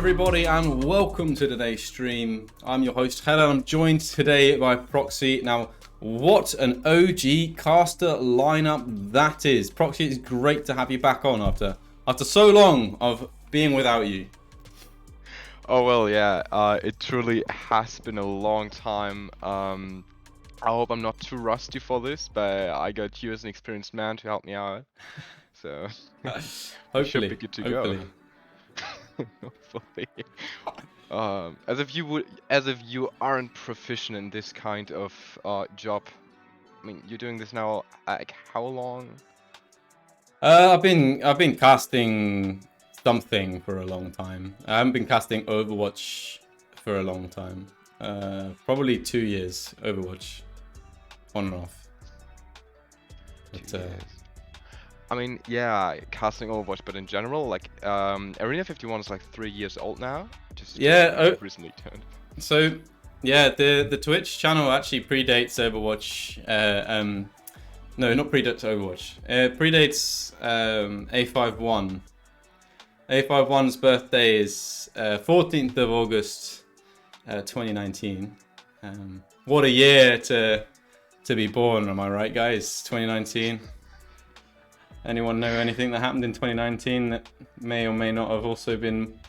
everybody, and welcome to today's stream. I'm your host, Helen. I'm joined today by Proxy. Now, what an OG caster lineup that is. Proxy, it's great to have you back on after so long of being without you. Oh well, yeah, it truly has been a long time. I hope I'm not too rusty for this, but I got you as an experienced man to help me out. So, hopefully, should be good to go. Hopefully. As if you aren't proficient in this kind of job. I mean, you're doing this now, like, how long? I've been casting something for a long time. I haven't been casting Overwatch for a long time. Probably 2 years Overwatch, on and off. But, I mean, yeah, casting Overwatch, but in general, like, Arena 51 is like 3 years old now. Just recently turned. So, yeah, the Twitch channel actually predates Overwatch. No, not predates Overwatch. It predates A51. A51's birthday is 14th of August, 2019. What a year to be born, am I right, guys? 2019. Anyone know anything that happened in 2019 that may or may not have also been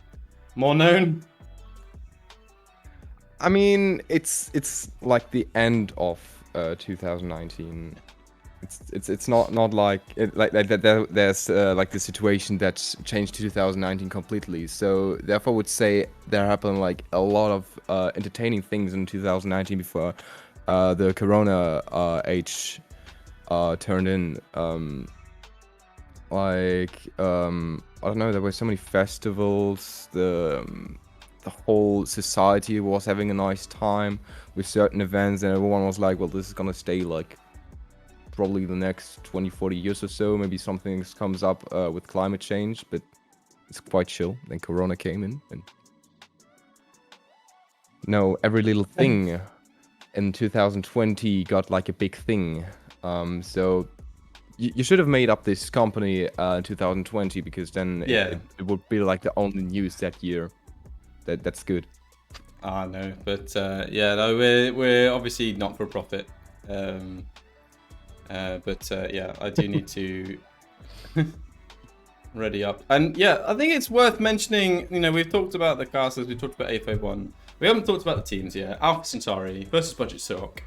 more known? I mean, it's like the end of 2019. It's not like there's like the situation that changed 2019 completely. So therefore, I would say there happened like a lot of entertaining things in 2019 before the Corona age turned in. I don't know, there were so many festivals, the whole society was having a nice time with certain events, and everyone was like, well, this is gonna stay like probably the next 20-40 years or so. Maybe something comes up with climate change, but it's quite chill. Then Corona came in, and no, every little thing in 2020 got like a big thing. So you should have made up this company in 2020, because then it would be like the only news that year. That's good. No, but yeah, no, we're obviously not for profit. But yeah, I do need to ready up. And yeah, I think it's worth mentioning, you know, we've talked about the casters, we've talked about A51. We haven't talked about the teams yet. Alpha Centauri versus Budget Sock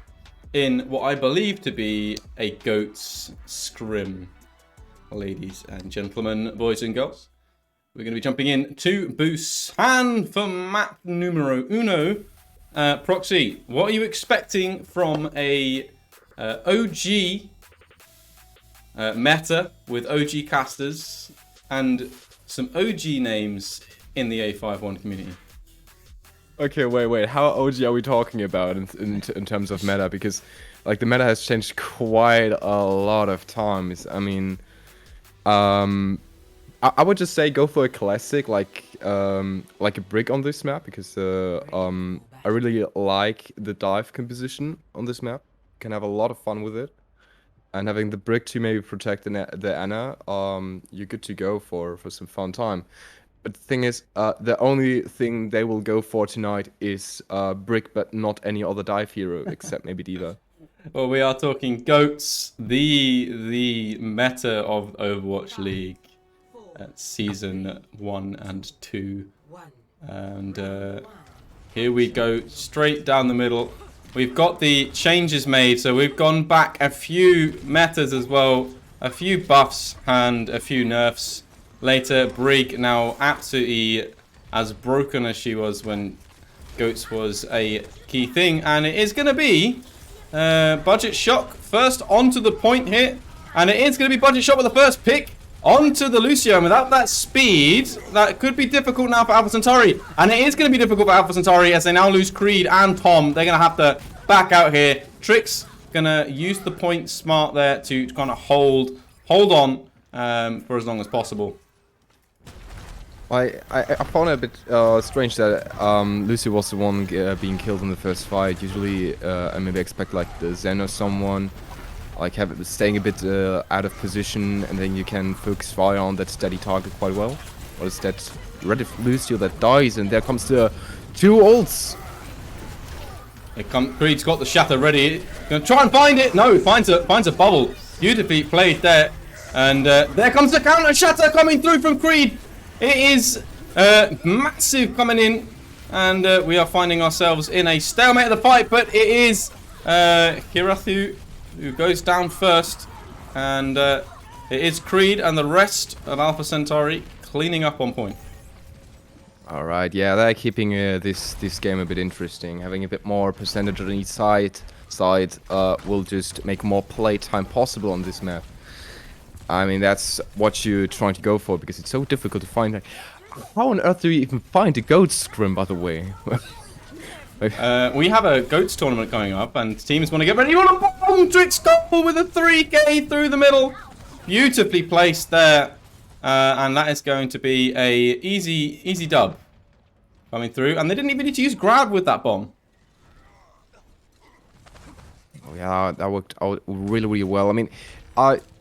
in what I believe to be a GOATS scrim. Ladies and gentlemen, boys and girls, we're going to be jumping in to Busan for map numero uno. Proxy, what are you expecting from a OG meta with OG casters and some OG names in the A51 community? Okay, wait. How OG are we talking about in terms of meta? Because like the meta has changed quite a lot of times. I mean, I would just say go for a classic like a brick on this map, because I really like the dive composition on this map. Can have a lot of fun with it, and having the brick to maybe protect the Ana, you're good to go for some fun time. But the thing is, the only thing they will go for tonight is brick, but not any other dive hero except maybe D.Va. Well, we are talking GOATS, the meta of Overwatch League at season 1 and 2, and here we go straight down the middle. We've got the changes made, so we've gone back a few metas as well, a few buffs and a few nerfs. Later, Brig now absolutely as broken as she was when GOATS was a key thing, and it is going to be Budget Shock first onto the point here, and it is going to be Budget Shock with the first pick onto the Lucio, and without that speed, that could be difficult now for Alpha Centauri. And it is going to be difficult for Alpha Centauri as they now lose Creed and Tom. They're going to have to back out here. Trix going to use the point smart there to kind of hold on for as long as possible. I found it a bit strange that Lucy was the one being killed in the first fight. Usually I maybe expect like the Zen or someone, like staying a bit out of position, and then you can focus fire on that steady target quite well. Or is that Red Lucio that dies, and there comes the 2 ults. Creed's got the shatter ready. Gonna try and find it. No, finds a bubble. Beautifully played there. And there comes the counter shatter coming through from Creed. It is massive coming in. And we are finding ourselves in a stalemate of the fight. But it is Hirathu who goes down first. And it is Creed and the rest of Alpha Centauri cleaning up on point. All right, yeah, they're keeping this game a bit interesting. Having a bit more percentage on each side will just make more play time possible on this map. I mean, that's what you're trying to go for, because it's so difficult to find. Like, how on earth do you even find a goat scrim, by the way? We have a goats tournament going up, and teams want to get ready. You want a bomb tricks goal with a 3K through the middle, beautifully placed there. And that is going to be a easy dub coming through. And they didn't even need to use grab with that bomb. Oh yeah, that worked out really well. I mean,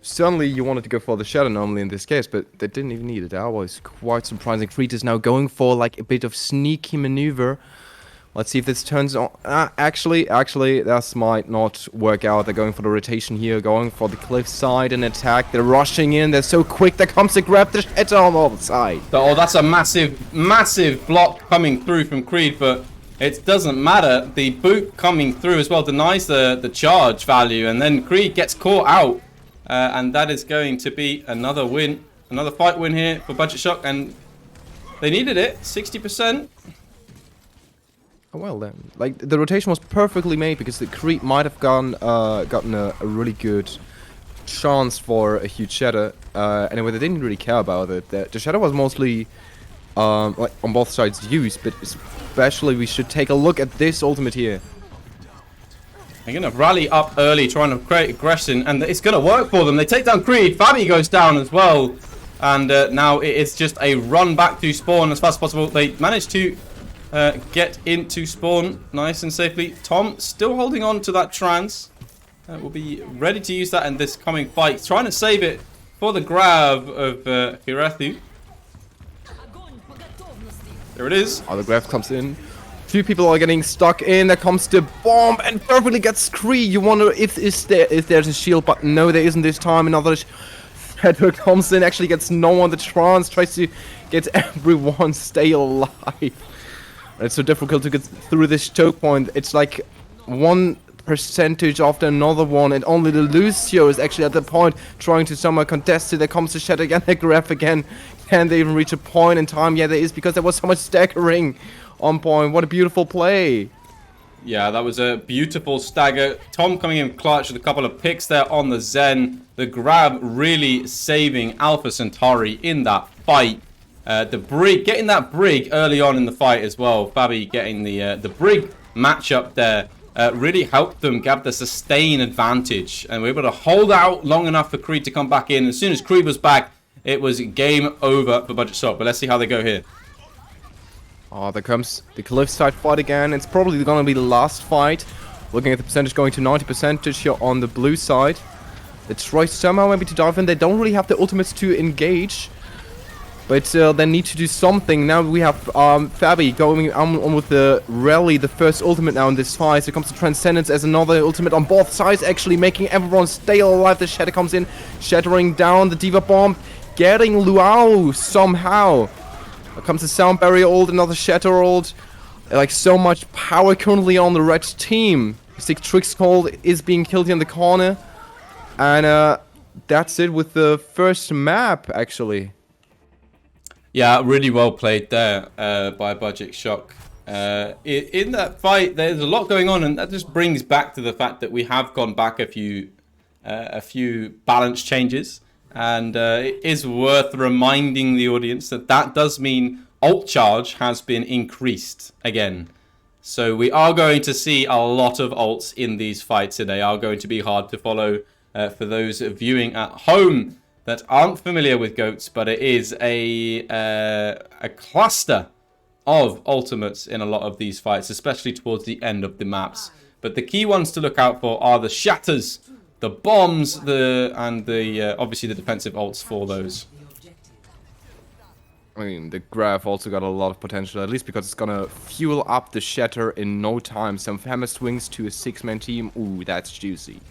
certainly you wanted to go for the shadow normally in this case, but they didn't even need it. That was quite surprising. Creed is now going for like a bit of sneaky maneuver. Let's see if this turns on. Actually, that might not work out. They're going for the rotation here, going for the cliff side and attack. They're rushing in. They're so quick. There comes the grab. The shatter on the other side. Oh, that's a massive block coming through from Creed, but it doesn't matter. The boot coming through as well denies the charge value, and then Creed gets caught out. And that is going to be another win. Another fight win here for Budget Shock, and they needed it. 60%. Well then, like the rotation was perfectly made, because the Creep might have gotten a really good chance for a huge shatter. Anyway, they didn't really care about it. The shatter was mostly like on both sides used, but especially we should take a look at this ultimate here. They're gonna rally up early, trying to create aggression, and it's gonna work for them. They take down Creed. Fabi goes down as well, and now it is just a run back to spawn as fast as possible. They managed to get into spawn nice and safely. Tom still holding on to that trance. Will be ready to use that in this coming fight. Trying to save it for the grab of Hirathu. There it is. Oh, the grab comes in. Few people are getting stuck in. There comes the bomb and perfectly gets Creed. You wonder if there's a shield, but no, there isn't this time. Another shatter comes in, actually gets no one. The trance tries to get everyone stay alive. It's so difficult to get through this choke point. It's like one percentage after another one, and only the Lucio is actually at the point trying to somehow contest it. There comes the shatter again, they grab again. Can they even reach a point in time? Yeah, there is, because there was so much staggering on point. What a beautiful play. Yeah, that was a beautiful stagger. Tom coming in clutch with a couple of picks there on the Zen. The grab really saving Alpha Centauri in that fight. The brig, getting that brig early on in the fight as well. Fabi getting the brig matchup there really helped them grab the sustain advantage, and we were able to hold out long enough for Creed to come back in. As soon as Creed was back, it was game over for Budget Shock. But let's see how they go here. Oh, there comes the cliffside fight again. It's probably going to be the last fight. Looking at the percentage going to 90% here on the blue side. They try somehow maybe to dive in. They don't really have the ultimates to engage, but they need to do something. Now we have Fabi going on with the rally, the first ultimate now in this fight. So comes the Transcendence as another ultimate on both sides, actually making everyone stay alive. The Shatter comes in, shattering down the Diva Bomb, getting Luau somehow. There comes the Sound Barrier ult, another Shatter ult. Like, so much power currently on the red team. Sick Tricks Cold is being killed here in the corner. And that's it with the first map, actually. Yeah, really well played there by Budget Shock. In that fight, there's a lot going on, and that just brings back to the fact that we have gone back a few balance changes, and it is worth reminding the audience that that does mean ult charge has been increased again. So we are going to see a lot of ults in these fights, and they are going to be hard to follow for those viewing at home that aren't familiar with GOATs, but it is a cluster of ultimates in a lot of these fights, especially towards the end of the maps. But the key ones to look out for are the shatters, the bombs, and obviously the defensive ults for those. I mean, the Graph also got a lot of potential, at least because it's gonna fuel up the Shatter in no time. Some famous swings to a 6-man team. Ooh, that's juicy.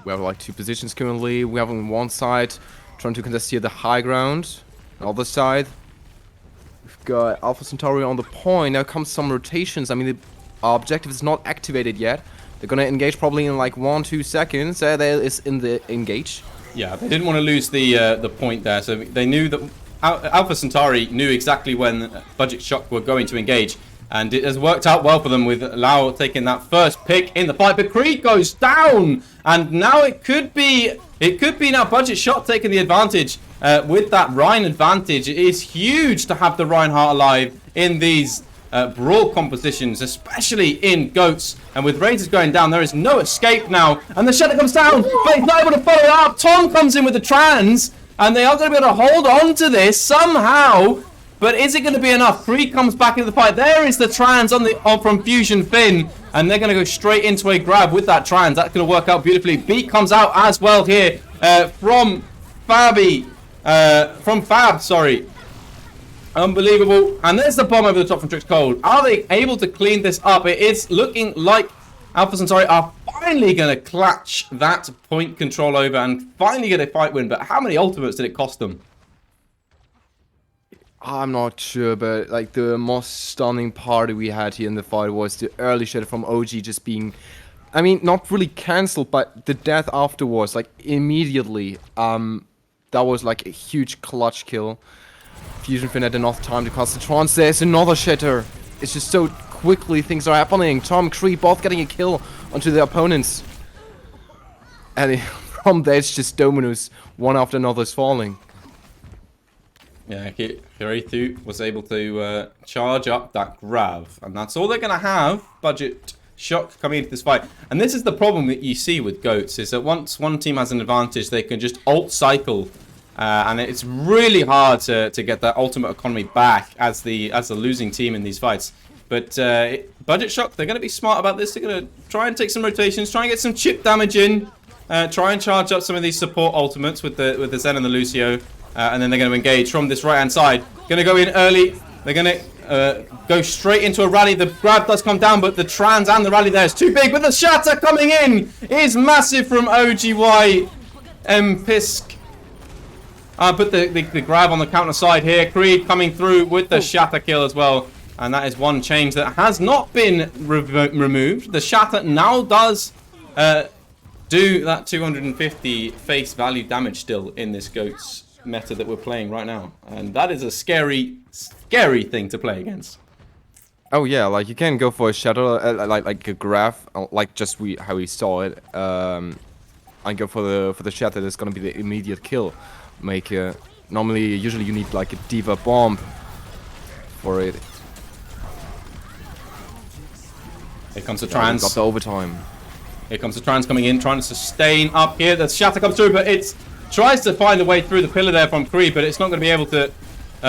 We have like 2 positions currently. We have on one side trying to contest here the high ground. On the other side, we've got Alpha Centauri on the point. Now comes some rotations. I mean, the objective is not activated yet. They're gonna engage probably in like 1-2 seconds. There is in the engage. Yeah, they didn't want to lose the point there, so they knew that Alpha Centauri knew exactly when Budget Shock were going to engage, and it has worked out well for them with Lau taking that first pick in the fight. But Creed goes down, and now it could be now Budget Shock taking the advantage with that Rhine advantage. It is huge to have the Reinhardt alive in these brawl compositions, especially in Goats. And with Razors going down, there is no escape now. And the Shadow comes down, but he's not able to follow it up. Tom comes in with the trans, and they are going to be able to hold on to this somehow. But is it going to be enough? Creed comes back into the fight. There is the trans from Fusion Finn, and they're going to go straight into a grab with that trans. That's going to work out beautifully. Beat comes out as well here from Fab, sorry. Unbelievable. And there's the bomb over the top from Trix Cold. Are they able to clean this up? It is looking like Alpha Centauri are finally going to clutch that point control over and finally get a fight win. But how many ultimates did it cost them? I'm not sure, but like the most stunning part we had here in the fight was the early shot from OG just being, I mean, not really cancelled, but the death afterwards, like immediately. That was like a huge clutch kill. Fusion Finn had enough time to cast the trance. There's another shatter. It's just so quickly things are happening. Tom, Creed both getting a kill onto their opponents. And from there it's just dominoes, one after another is falling. Yeah, Hirithu was able to charge up that grab. And that's all they're going to have. Budget Shock coming into this fight. And this is the problem that you see with Goats, is that once one team has an advantage, they can just ult cycle. And it's really hard to get that ultimate economy back as the losing team in these fights. But Budget Shock, they're going to be smart about this. They're going to try and take some rotations, try and get some chip damage in, try and charge up some of these support ultimates with the Zen and the Lucio, and then they're going to engage from this right-hand side. Going to go in early. They're going to go straight into a rally. The grab does come down, but the trans and the rally there is too big. But the shatter coming in is massive from OGY Pisk. Put the grab on the counter side here. Creed coming through with the shatter kill as well. And that is one change that has not been removed. The shatter now does do that 250 face value damage still in this Goats meta that we're playing right now. And that is a scary, scary thing to play against. Oh yeah, like you can go for a shatter, like a graph, like just how we saw it. And go for the shatter. That's gonna be the immediate kill. Normally, usually you need like a diva bomb for it. Here comes the trans. Got the overtime. Here comes the trans coming in, trying to sustain up here. The shatter comes through, but it tries to find a way through the pillar there from Creed, but it's not going to be able to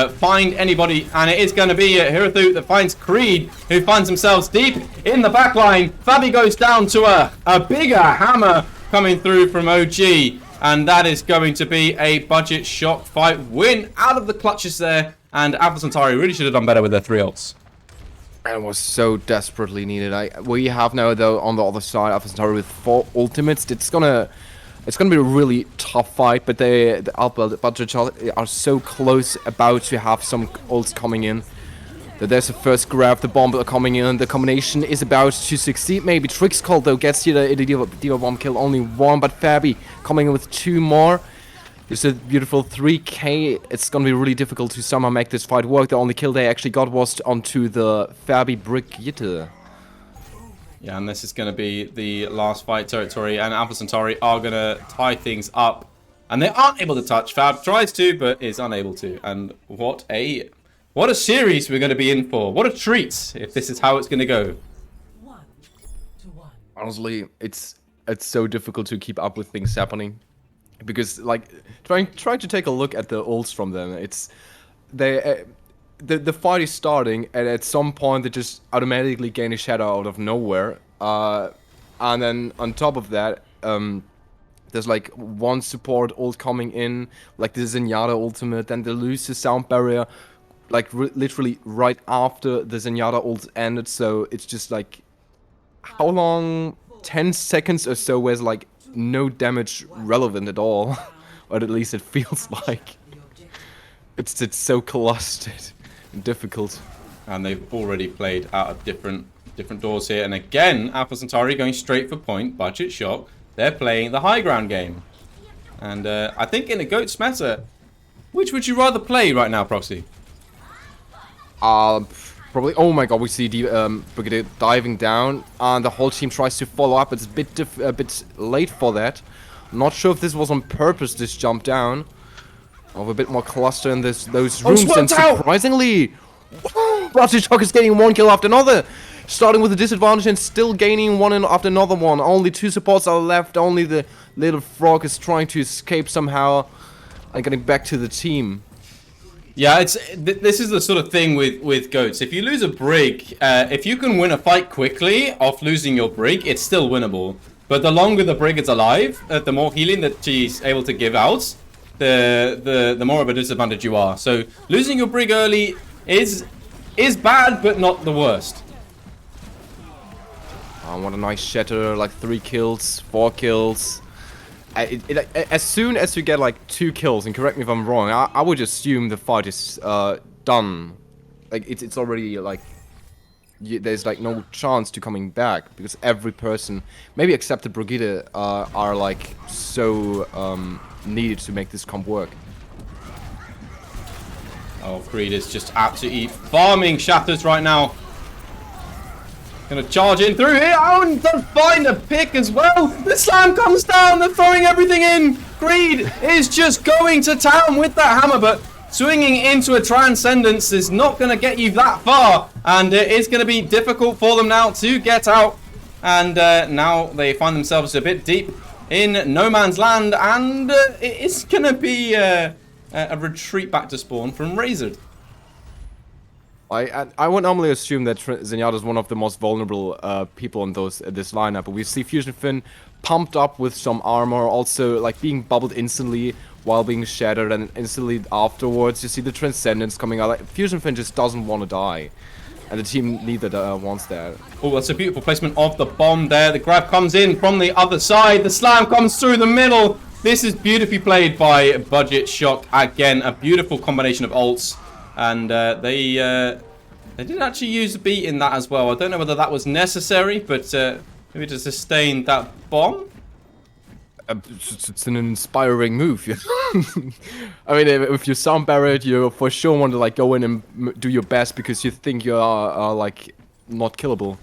find anybody. And it is going to be Hirithu that finds Creed, who finds themselves deep in the back line. Fabi goes down to a bigger hammer coming through from OG. And that is going to be a Budget Shock fight win out of the clutches there. And Alpha Centauri really should have done better with their 3 ults. It was so desperately needed. We have now though on the other side Alpha Centauri with 4 ultimates. It's gonna be a really tough fight, but the Alpha Budget Shock are so close about to have some ults coming in. There's the first grab, the bomb coming in, the combination is about to succeed. Maybe Trix Cold though gets here the Diva bomb kill, only 1, but Fabi coming in with 2 more. There's a beautiful 3k. It's gonna be really difficult to somehow make this fight work. The only kill they actually got was onto the Fabi Brigitte. Yeah, and this is gonna be the last fight territory, and Alpha Centauri are gonna tie things up. And they aren't able to touch. Fab tries to, but is unable to. And what a series we're going to be in for. What a treat if this is how it's going to go. Honestly, it's so difficult to keep up with things happening. Because, like, trying to take a look at the ults from them, the fight is starting, and at some point they just automatically gain a shadow out of nowhere. And then on top of that, There's like one support ult coming in, like the Zenyatta ultimate, then they lose the sound barrier, like literally right after the Zenyatta ult ended. So it's just like, how long? 10 seconds or so where it's like no damage relevant at all, or at least it feels like. It's so clustered and difficult. And they've already played out of different doors here. And again, Alpha Centauri going straight for point. Budget shock. They're playing the high ground game. And I think in a GOATS meta, which would you rather play right now, Proxy? Probably. Oh my god, we see the Brigadier diving down, and the whole team tries to follow up. It's a bit late for that. Not sure if this was on purpose, this jump down. Of a bit more cluster in those rooms, and surprisingly, Budget Shock is getting one kill after another. Starting with a disadvantage and still gaining one after another one. Only 2 supports are left. Only the little frog is trying to escape somehow and getting back to the team. Yeah, this is the sort of thing with GOATS. If you lose a brig, if you can win a fight quickly off losing your brig, it's still winnable. But the longer the brig is alive, the more healing that she's able to give out, the more of a disadvantage you are. So losing your brig early is bad, but not the worst. Oh, what a nice shatter, like 3 kills, 4 kills. As soon as you get like 2 kills, and correct me if I'm wrong, I would assume the fight is done. Like it's already like there's like no chance to coming back, because every person, maybe except the Brigida, are like so needed to make this comp work. Oh, Creed is just absolutely farming shatters right now. Gonna charge in through here. Oh, and does find a pick as well. The slam comes down. They're throwing everything in. Creed is just going to town with that hammer, but swinging into a transcendence is not going to get you that far. And it is going to be difficult for them now to get out. And now they find themselves a bit deep in no man's land. And it's going to be a retreat back to spawn from Razor. I would normally assume that Zenyatta is one of the most vulnerable people in this lineup, but we see Fusion Fin pumped up with some armor, also like being bubbled instantly while being shattered, and instantly afterwards you see the Transcendence coming out. Like, Fusion Fin just doesn't want to die, and the team neither wants that. Oh, that's a beautiful placement of the bomb there. The grab comes in from the other side. The slam comes through the middle. This is beautifully played by Budget Shock. Again, a beautiful combination of ults. And they did actually use a beat in that as well. I don't know whether that was necessary, but maybe to sustain that bomb. It's an inspiring move. I mean, if you sound barrier, you for sure want to like go in and do your best because you think you are like not killable.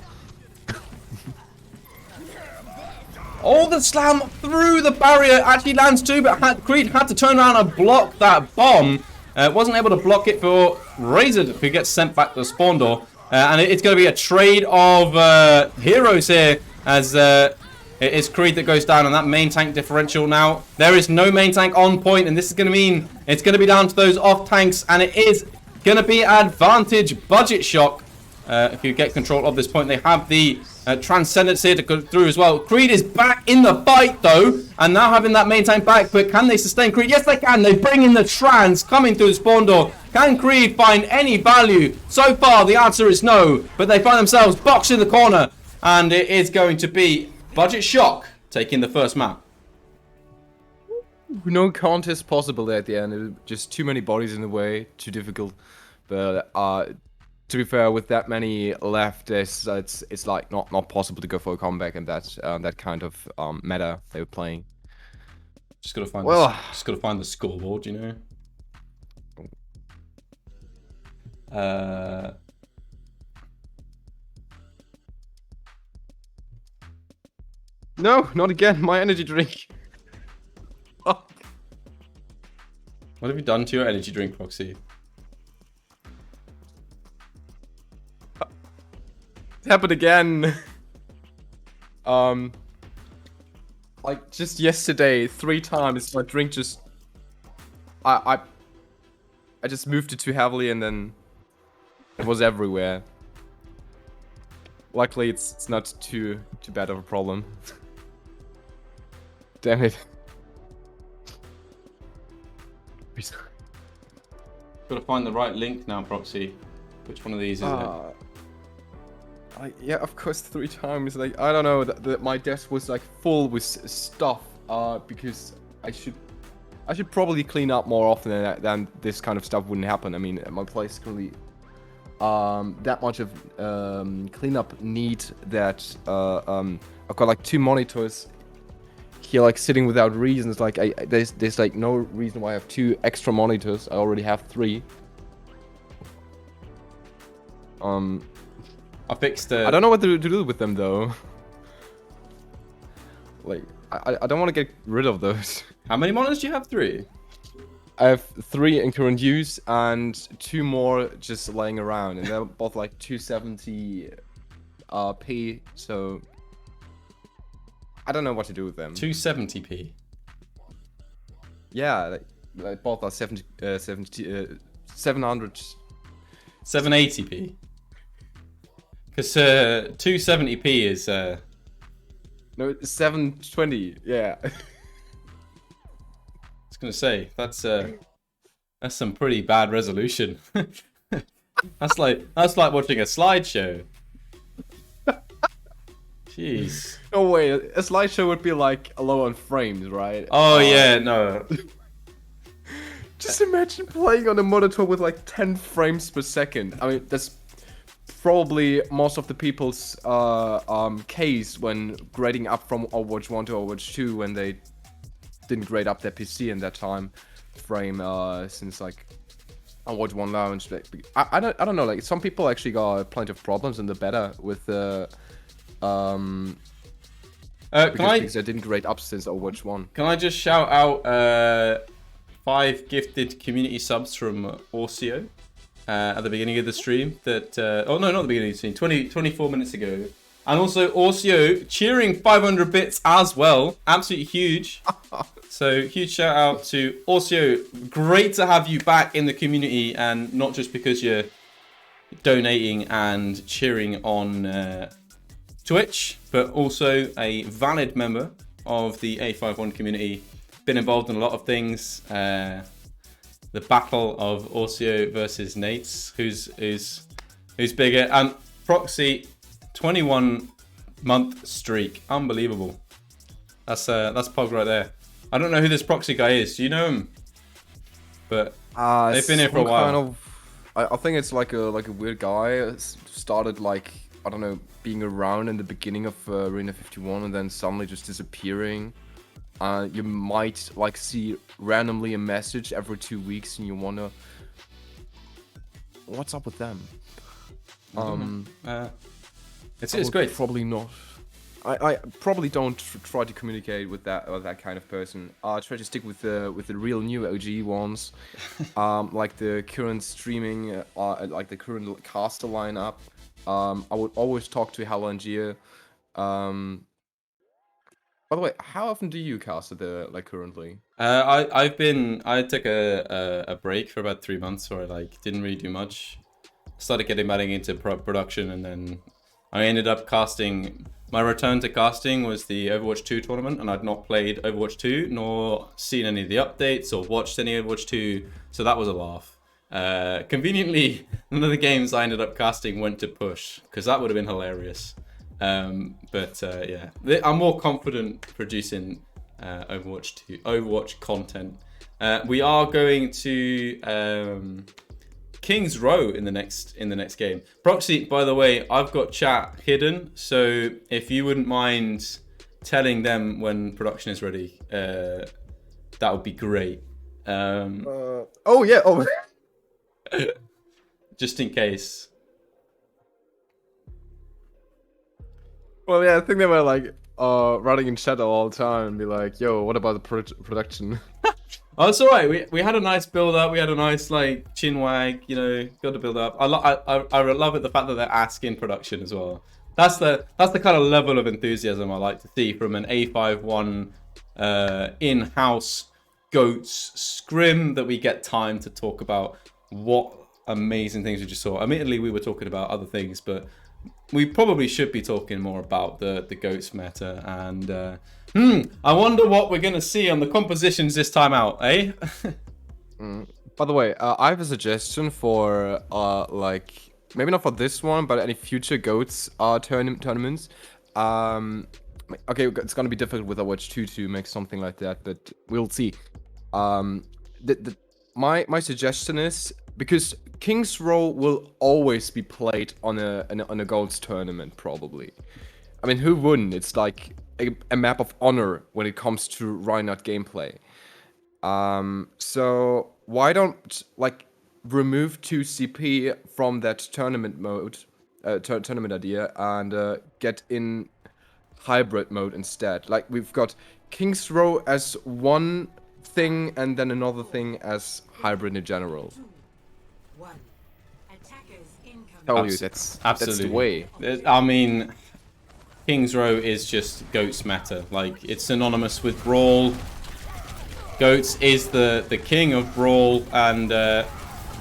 Oh, the slam through the barrier actually lands too, but Creed had to turn around and block that bomb. Wasn't able to block it for Razor, who gets sent back to the spawn door. And it's going to be a trade of heroes here, as it is Creed that goes down on that main tank differential now. There is no main tank on point, and this is going to mean it's going to be down to those off tanks, and it is going to be advantage Budget Shock. If you get control of this point, they have the Transcendence here to go through as well. Creed is back in the fight though, and now having that main tank back, but can they sustain Creed? Yes, they can. They bring in the Trans coming through the spawn door. Can Creed find any value? So far, the answer is no, but they find themselves boxed in the corner, and it is going to be Budget Shock taking the first map. No contest possible at the end. Just too many bodies in the way, too difficult. But to be fair, with that many left, it's like not possible to go for a comeback in that kind of meta they were playing. Just gotta find the scoreboard, you know. No, not again. My energy drink. What have you done to your energy drink, Proxy? It happened again. Like just yesterday, 3 times my drink just I just moved it too heavily and then it was everywhere. Luckily it's not too bad of a problem. Damn it. Gotta find the right link now, Proxy. Which one of these is it? Yeah, of course, 3 times. Like, I don't know. My desk was like full with stuff. Because I should probably clean up more often than this kind of stuff wouldn't happen. I mean, my place is currently that much of cleanup need that I've got like 2 monitors here, like sitting without reasons. Like there's like no reason why I have 2 extra monitors. I already have 3. I fixed I don't know what to do with them though. Like I don't want to get rid of those. How many monitors do you have? 3? I have 3 in current use and 2 more just laying around, and they're both like 270p. So I don't know what to do with them. 270p. Yeah, like both are 700. 780p. Because 270p is No, it's 720. Yeah. I was gonna say that's some pretty bad resolution. that's like watching a slideshow. Jeez. No way, a slideshow would be like low on frames, right? Oh yeah, no. Just imagine playing on a monitor with like 10 frames per second. I mean, that's probably most of the people's case when grading up from Overwatch 1 to Overwatch 2 when they didn't grade up their PC in that time frame since like Overwatch 1 launched. I don't know, like some people actually got plenty of problems in the beta with the because I didn't grade up since Overwatch 1. Can I just shout out 5 gifted community subs from Orsio at the beginning of the stream? That oh no, not the beginning of the stream. 24 minutes ago. And also Orsio cheering 500 bits as well. Absolutely huge. So huge shout out to Orsio. Great to have you back in the community, and not just because you're donating and cheering on Twitch, but also a valid member of the A51 community. Been involved in a lot of things. The battle of Orsio versus Nates, who's bigger, and Proxy 21-month streak, unbelievable. That's Pog right there. I don't know who this Proxy guy is. Do you know him? But they've been here for a while. I think it's like a weird guy. Started like, I don't know, being around in the beginning of Arena 51 and then suddenly just disappearing. You might like see randomly a message every 2 weeks and you wonder what's up with them. It's great. Probably not. I probably don't try to communicate with that kind of person. I try to stick with the real new OG ones, like the current streaming, like the current caster lineup. I would always talk to Hella and Gia. By the way, how often do you cast like currently? I took a break for about 3 months where I like didn't really do much. Started getting back into production, and then I ended up casting. My return to casting was the Overwatch 2 tournament, and I'd not played Overwatch 2 nor seen any of the updates or watched any Overwatch 2, so that was a laugh. Conveniently, none of the games I ended up casting went to push, because that would have been hilarious. Yeah, I'm more confident producing Overwatch content. We are going to King's Row in the next game. Proxy, by the way, I've got chat hidden, so if you wouldn't mind telling them when production is ready, that would be great. Oh yeah, oh. Just in case. Well, yeah, I think they were like running in chat all the time and be like, "Yo, what about the production?" Oh, it's alright. We had a nice build up. We had a nice like chin wag. You know, got to build up. I love it, the fact that they're asking production as well. That's the kind of level of enthusiasm I like to see from an A51 in-house GOATS scrim, that we get time to talk about what amazing things we just saw. Admittedly, we were talking about other things, but we probably should be talking more about the GOATS meta. And I wonder what we're going to see on the compositions this time out, eh? By the way, I have a suggestion for like maybe not for this one, but any future goats tournaments. Okay, it's gonna be difficult with Overwatch 2 to make something like that, but we'll see. Um, my suggestion is because King's Row will always be played on a goats tournament probably. I mean, who wouldn't? It's like a map of honor when it comes to Reinhardt gameplay. So why don't like remove 2CP from that tournament mode, tournament idea, and get in hybrid mode instead? Like we've got King's Row as one thing and then another thing as hybrid in general. Tell you that's the way. I mean, King's Row is just Goats meta. Like it's synonymous with Brawl. Goats is the king of Brawl, and we're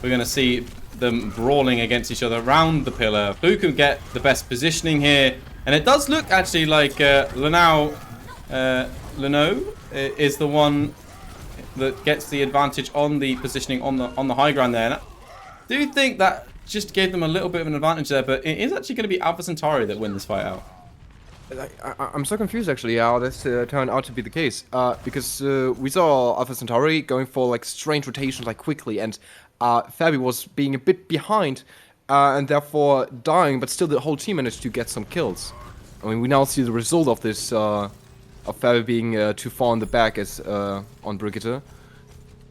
going to see them brawling against each other around the pillar. Who can get the best positioning here? And it does look actually like Leno is the one that gets the advantage on the positioning on the high ground there. And I do think that just gave them a little bit of an advantage there, but it is actually going to be Alpha Centauri that win this fight out. I'm so confused actually how this turned out to be the case, because we saw Alpha Centauri going for like strange rotations like quickly, and Fabi was being a bit behind and therefore dying, but still the whole team managed to get some kills. I mean, we now see the result of this, of Fabi being too far in the back as on Brigitte,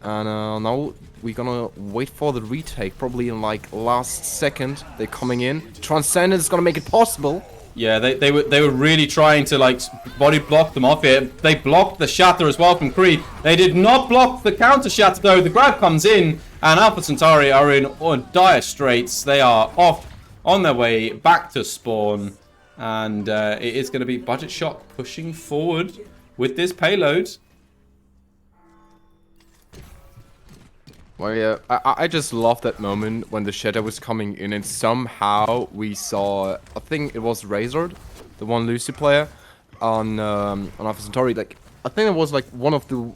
and now we're gonna wait for the retake, probably in like last second. They're coming in. Transcendence is gonna make it possible. Yeah, they were really trying to like body block them off here. They blocked the shatter as well from Creed. They did not block the counter shatter though. The grab comes in, and Alpha Centauri are in dire straits. They are off on their way back to spawn, and it is going to be Budget Shock pushing forward with this payload. Well, yeah, I just love that moment when the shadow was coming in and somehow we saw, I think it was Razor, the one Lucy player, on Alpha Centauri. Like, I think it was like one of the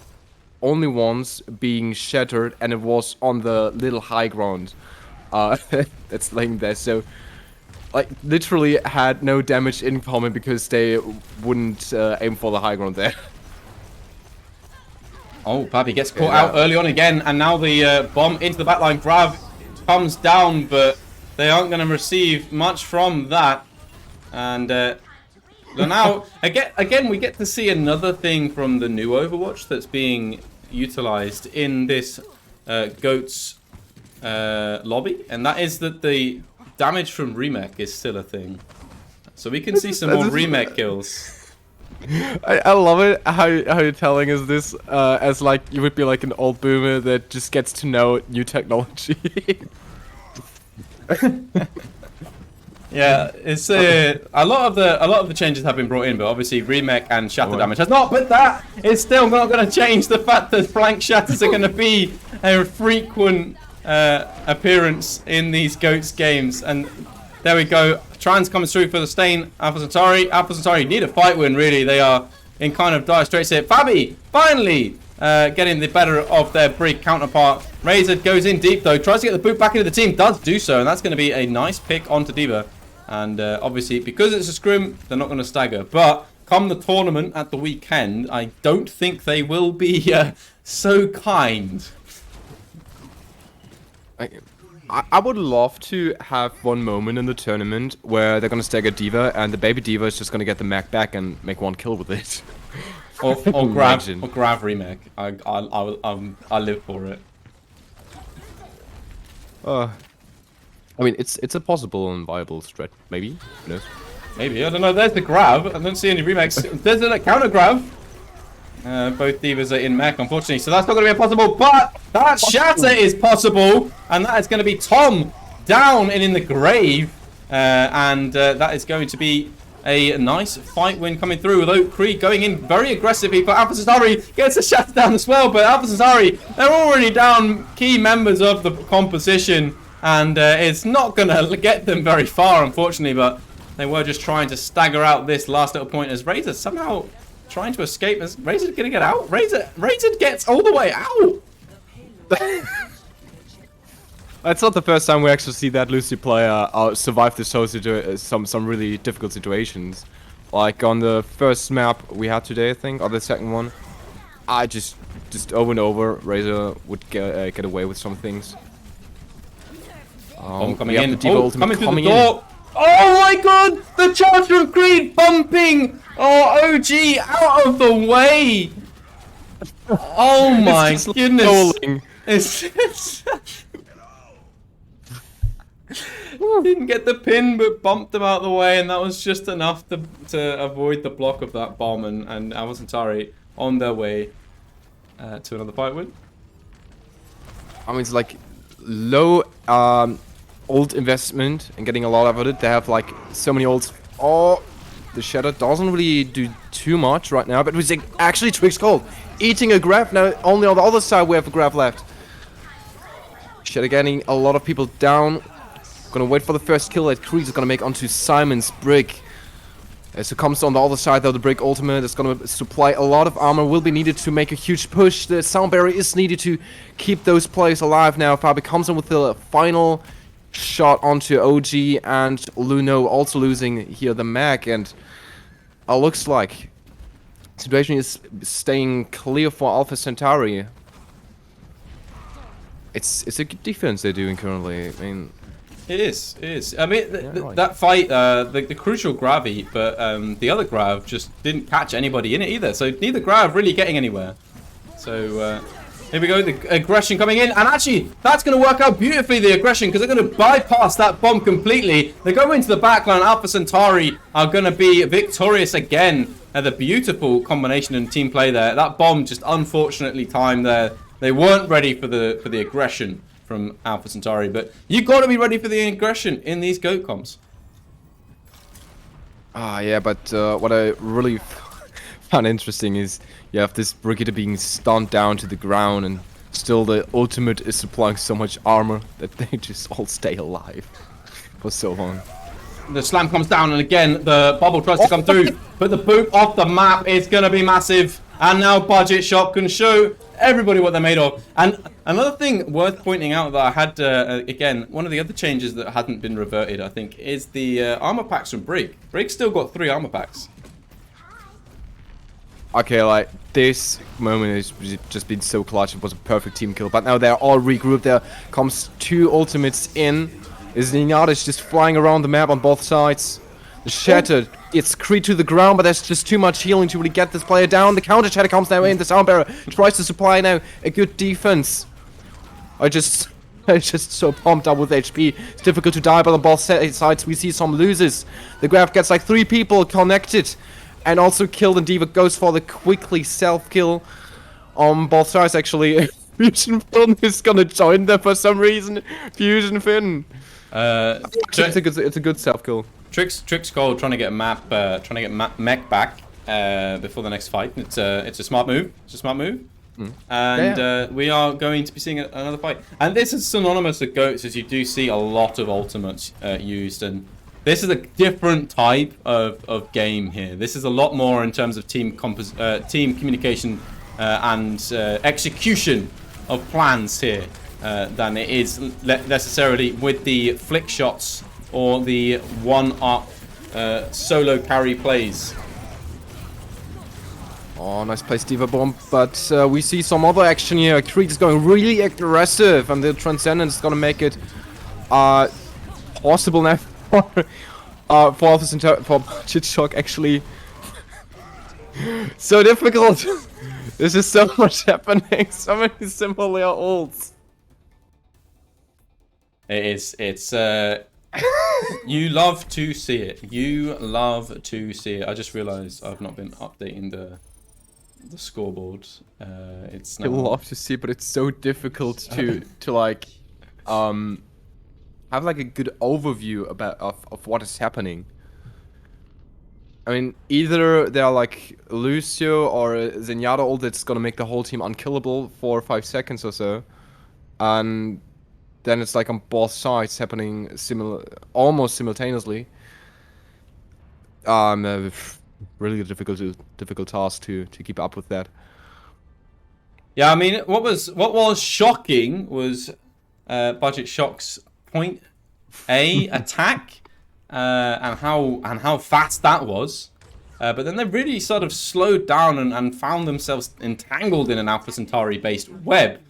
only ones being shattered, and it was on the little high ground that's laying there. So, like, literally had no damage incoming because they wouldn't aim for the high ground there. Oh, Pappy gets caught out early on again, and now the bomb into the backline grab comes down, but they aren't going to receive much from that. And now, again, we get to see another thing from the new Overwatch that's being utilized in this Goats lobby, and that is that the damage from remake is still a thing. So we can see some more remake kills. I love it how you're telling us this as like you would be like an old boomer that just gets to know new technology. Yeah, it's a lot of the changes have been brought in, but obviously remake and shatter damage has not. But that is still not going to change the fact that flank shatters are going to be a frequent appearance in these Goats games. And there we go. Trans comes through for the stain. Alpha Centauri need a fight win, really. They are in kind of dire straits here. Fabi finally getting the better of their Brig counterpart. Razor goes in deep, though. Tries to get the boot back into the team. Does do so, and that's going to be a nice pick onto D.Va. And obviously, because it's a scrim, they're not going to stagger. But come the tournament at the weekend, I don't think they will be so kind. I would love to have one moment in the tournament where they're gonna stagger D.Va and the baby D.Va is just gonna get the mag back and make one kill with it. or grab remake. I live for it. I mean, it's a possible and viable strat. Maybe. Who knows? Maybe. I don't know. There's the grab. I don't see any remakes. There's a counter grab. Both Divas are in mech, unfortunately, so that's not going to be possible, but that shatter is possible, and that is going to be Tom down and in the grave, and that is going to be a nice fight win coming through, although Creed going in very aggressively, but Alpha Centauri gets a shatter down as well, but Alpha Centauri, they're already down key members of the composition, and it's not going to get them very far, unfortunately, but they were just trying to stagger out this last little point as Razor somehow trying to escape. Is Razor gonna get out? Razor gets all the way out. That's not the first time we actually see that Lucy player survive this whole some really difficult situations. Like on the first map we had today, I think, or the second one. I just over and over, Razor would get away with some things. Coming in. Coming through the in. door. Oh my god! The charge from Creed bumping! Oh, OG, out of the way! Oh my goodness! It's didn't get the pin, but bumped them out of the way, and that was just enough to avoid the block of that bomb, and Alpha Centauri on their way to another fight win. I mean, it's like low ult investment and getting a lot out of it. They have like so many ults. Oh, the Shadow doesn't really do too much right now, but we see actually Twix Cold eating a grab. Now only on the other side we have a grab left. Shadow getting a lot of people down. Gonna wait for the first kill that Creed is gonna make onto Simon's Brick. As it comes on the other side though, the Brick ultimate is gonna supply a lot of armor, will be needed to make a huge push. The sound barrier is needed to keep those players alive now. Fabi comes in with the final shot onto OG, and Luno also losing here the mag, and looks like the situation is staying clear for Alpha Centauri. It's a good defense they're doing currently. I mean, it is. I mean, that fight, the crucial grab eat, but the other grab just didn't catch anybody in it either. So neither grab really getting anywhere. So here we go, the aggression coming in, and actually that's going to work out beautifully. The aggression, because they're going to bypass that bomb completely. They go into the backline. Alpha Centauri are going to be victorious again. The beautiful combination and team play there. That bomb just unfortunately timed there. They weren't ready for the aggression from Alpha Centauri, but you got to be ready for the aggression in these GOAT comps. Yeah, but what I really found interesting is you have this Brigitte being stunned down to the ground, and still the ultimate is supplying so much armor that they just all stay alive for so long. The slam comes down, and again the bubble tries to come through, but the boot off the map is going to be massive, and now Budget Shop can show everybody what they're made of. And another thing worth pointing out that I had, again, one of the other changes that hadn't been reverted, I think, is the armor packs from Brig. Brig's still got 3 armor packs. Okay, like, this moment has just been so clutch. It was a perfect team kill, but now they're all regrouped. There comes 2 ultimates in. Zenyatta just flying around the map on both sides. The Shatter, it's Creed to the ground, but there's just too much healing to really get this player down. The counter Shatter comes now in. The sound barrier tries to supply now a good defense. I'm just so pumped up with HP. It's difficult to die, but on both sides we see some losers. The grab gets like 3 people connected and also killed, and Diva goes for the quickly self-kill on both sides actually. Fusion Finn is gonna join them for some reason. Fusion Finn. It's a good self-kill. Trix Gold trying to get mech back before the next fight. It's a smart move. It's a smart move. And we are going to be seeing another fight. And this is synonymous with GOATs, as you do see a lot of ultimates used. And this is a different type of game here. This is a lot more in terms of team communication and execution of plans here than it is necessarily with the flick shots or the one-up solo carry plays. Oh, nice play, Steve Bomb. But we see some other action here. Creed is going really aggressive, and the Transcendence is going to make it possible now for Budget Shock, actually. So difficult. This is so much happening. So many similar ults. It's you love to see it. You love to see it. I just realized I've not been updating the scoreboard. It's now... You love to see it, but it's so difficult to like have like a good overview of what is happening. I mean, either they're like Lucio or Zenyatta ult that's gonna make the whole team unkillable for 5 seconds or so, and then it's like on both sides happening almost simultaneously. Really difficult task to keep up with that. Yeah, I mean, what was shocking was Budget Shock's point A attack and how fast that was. But then they really sort of slowed down and found themselves entangled in an Alpha Centauri based web